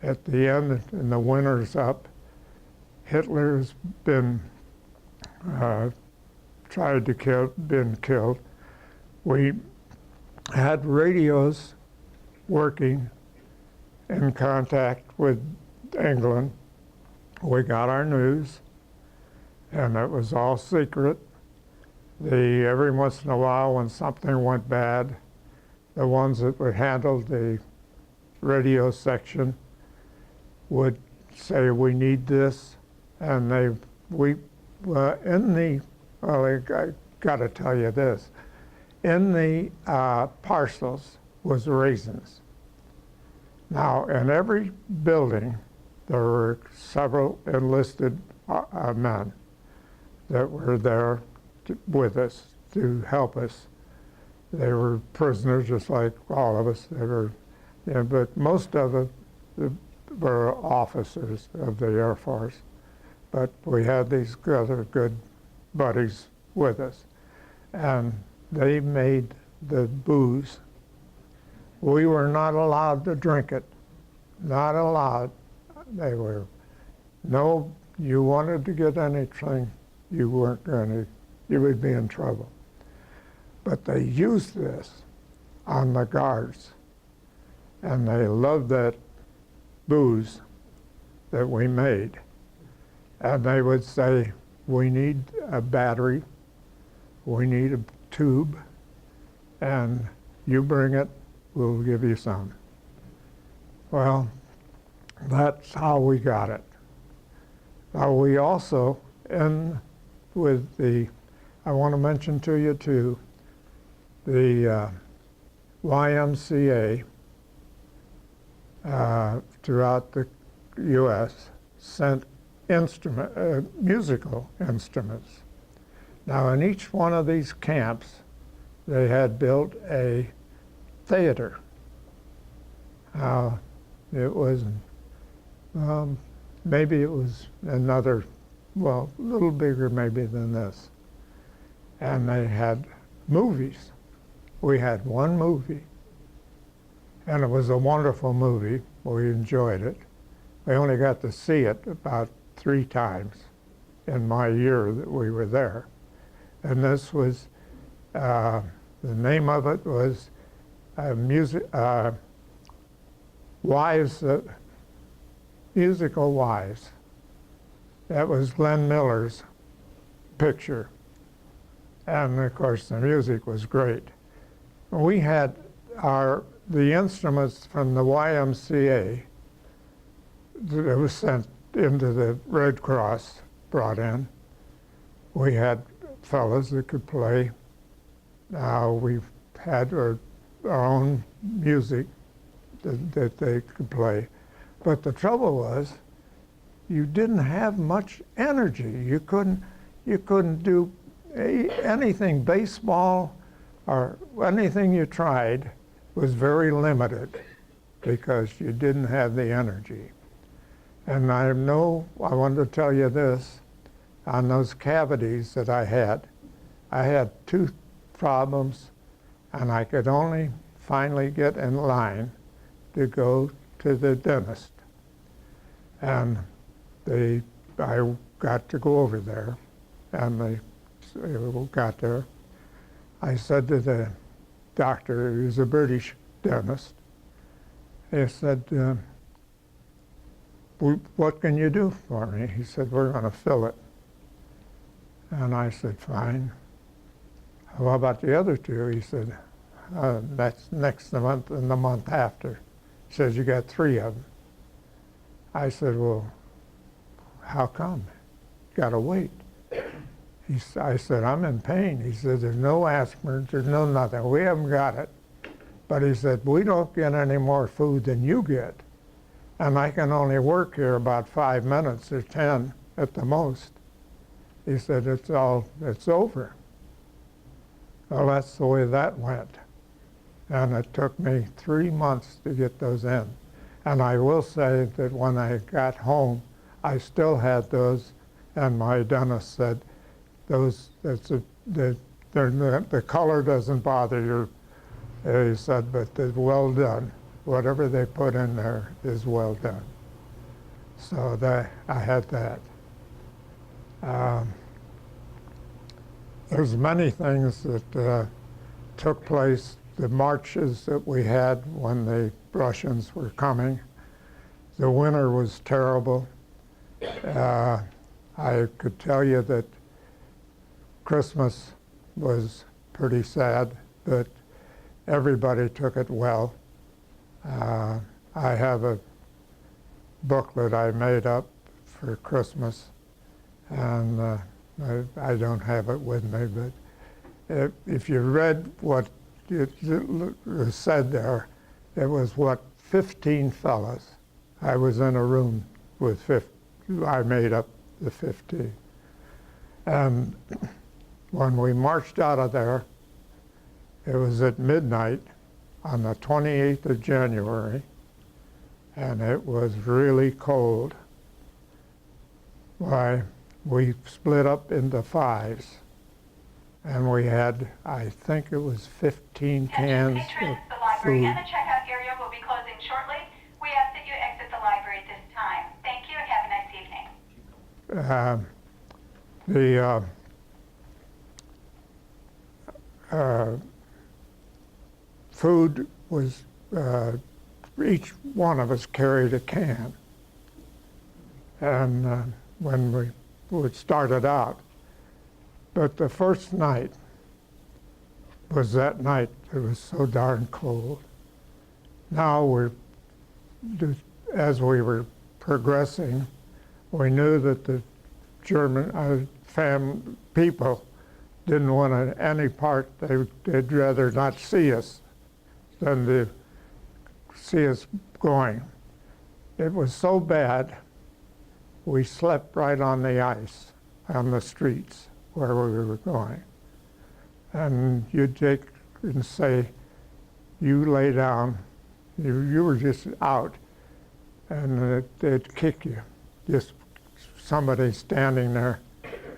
at the end, and the winter's up, Hitler's been been killed. We had radios working in contact with England. We got our news, and it was all secret. Every once in a while, when something went bad, the ones that would handle the radio section would say, "We need this," and I got to tell you this: in the parcels was raisins. Now, in every building, there were several enlisted men that were there with us to help us. They were prisoners just like all of us. They were, but most of them were officers of the Air Force. But we had these other good buddies with us, and they made the booze. We were not allowed to drink it. Not allowed. They were, no, you wanted to get anything, you weren't going to, you would be in trouble. But they used this on the guards, and they loved that booze that we made. And they would say, "We need a battery, we need a tube, and you bring it, we'll give you some." Well, that's how we got it. Now we also, I want to mention to you too, the YMCA throughout the U.S. sent musical instruments. Now in each one of these camps, they had built a theater. It was, maybe it was another, well, a little bigger maybe than this. And they had movies. We had one movie, and it was a wonderful movie. We enjoyed it. We only got to see it about 3 times in my year that we were there. And this was, the name of it was Musical Wives. That was Glenn Miller's picture. And of course the music was great. We had the instruments from the YMCA that was sent into the Red Cross, brought in. We had fellows that could play. We had our own music that they could play. But the trouble was, you didn't have much energy. You couldn't do anything. Baseball or anything you tried was very limited because you didn't have the energy. And I wanted to tell you this, on those cavities that I had tooth problems, and I could only finally get in line to go to the dentist. And I got to go over there, and they got there. I said to the doctor, who was a British dentist, he said, "What can you do for me?" He said, "We're going to fill it." And I said, "Fine. How about the other 2? He said, "That's next month and the month after." He says, "You got 3 of them." I said, "Well, how come? Got to wait." I said, "I'm in pain." He said, "There's no aspirin, there's no nothing. We haven't got it." But he said, "We don't get any more food than you get. And I can only work here about 5 minutes or 10 at the most." He said, it's over." Well, that's the way that went. And it took me 3 months to get those in. And I will say that when I got home, I still had those, and my dentist said, the color doesn't bother you. He said, "But they're well done. Whatever they put in there is well done." So I had that. There's many things that took place the marches that we had when the Russians were coming. The winter was terrible. I could tell you that Christmas was pretty sad, but everybody took it well. I have a booklet I made up for Christmas, and I don't have it with me, but if you read what it said there, it was what 15 fellas. I was in a room with 50. I made up the 15. And when we marched out of there, it was at midnight on the 28th of January, and it was really cold. Why, we split up into fives, and we had, I think it was 15 cans of The library food. and the checkout area will be closing shortly. We ask that you exit the library at this time. Thank you and have a nice evening. Food was, each one of us carried a can. And when we started out, but the first night was that night it was so darn cold. Now as we were progressing, we knew that the German people didn't want any part. They'd rather not see us than to see us going. It was so bad, we slept right on the ice on the streets where we were going. And you'd take and say, you lay down, you were just out, and they'd kick you. Just somebody standing there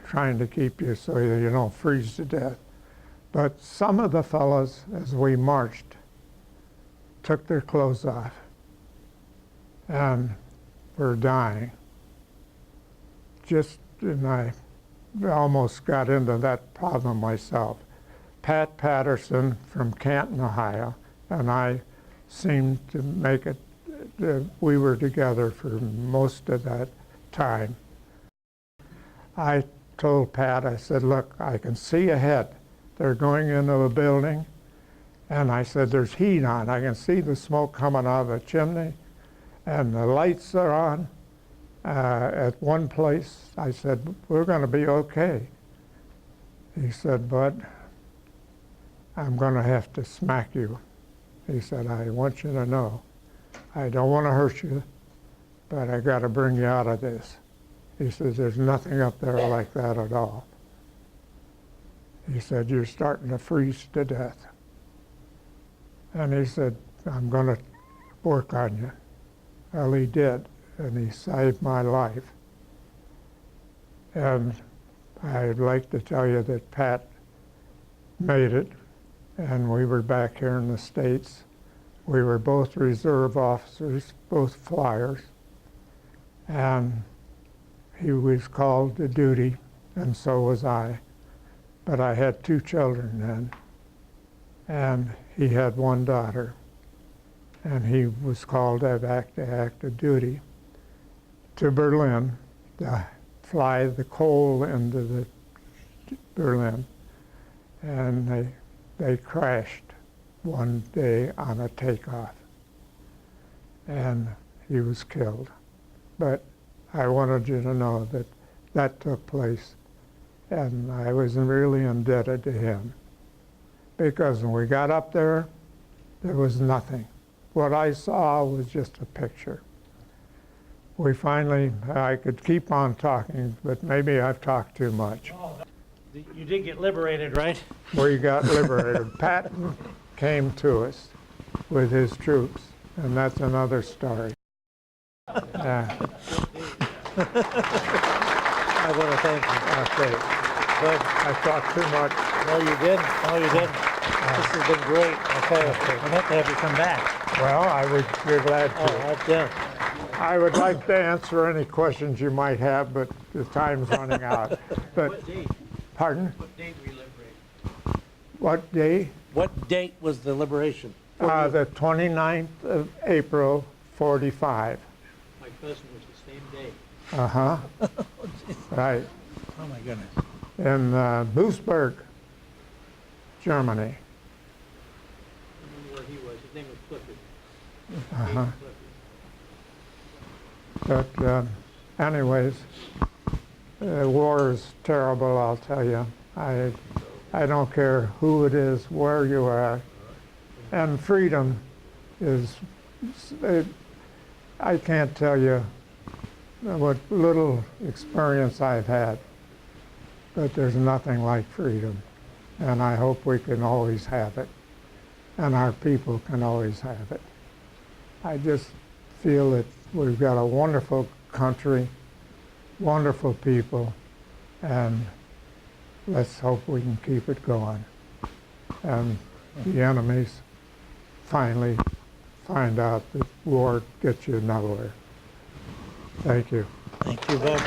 trying to keep you so you don't freeze to death. But some of the fellows, as we marched, took their clothes off and were dying. And I almost got into that problem myself. Pat Patterson from Canton, Ohio, and I seemed to make it, we were together for most of that time. I told Pat, I said, look, I can see ahead. They're going into a building, and I said, there's heat on. I can see the smoke coming out of the chimney, and the lights are on. At one place, I said, we're going to be okay. He said, Bud, I'm going to have to smack you. He said, I want you to know, I don't want to hurt you, but I got to bring you out of this. He says, there's nothing up there like that at all. He said, you're starting to freeze to death. And he said, I'm going to work on you. Well, he did, and he saved my life. And I'd like to tell you that Pat made it, and we were back here in the States. We were both reserve officers, both flyers, and he was called to duty, and so was I. But I had 2 children then, and he had 1 daughter, and he was called back to active duty to Berlin to fly the coal into the Berlin, and they crashed one day on a takeoff, and he was killed. But I wanted you to know that that took place, and I was really indebted to him, because when we got up there was nothing. What I saw was just a picture. We finally, I could keep on talking, but maybe I've talked too much. You did get liberated, right? We got liberated. Patton came to us with his troops, and that's another story. I want to thank you. Okay. But I talked too much. no, you didn't. No, you didn't. This has been great. Okay. I meant to have you come back. Well, I would be glad Oh, to. yeah. I would like to answer any questions you might have, but the time's running out. But, What date? pardon? What date were you liberated? What day? What date was the liberation? The 29th of April, 45. My cousin was the same day. Uh-huh. Right. Oh, my goodness. In Moosburg, Germany. I remember where he was. His name was Clifford. Uh-huh. Clifford. But anyways, war is terrible, I'll tell you. I don't care who it is, where you are. And freedom is, I can't tell you what little experience I've had, but there's nothing like freedom. And I hope we can always have it, and our people can always have it. I just feel that we've got a wonderful country, wonderful people, and let's hope we can keep it going. And the enemies finally find out that war gets you nowhere. Thank you. Thank you, Bud.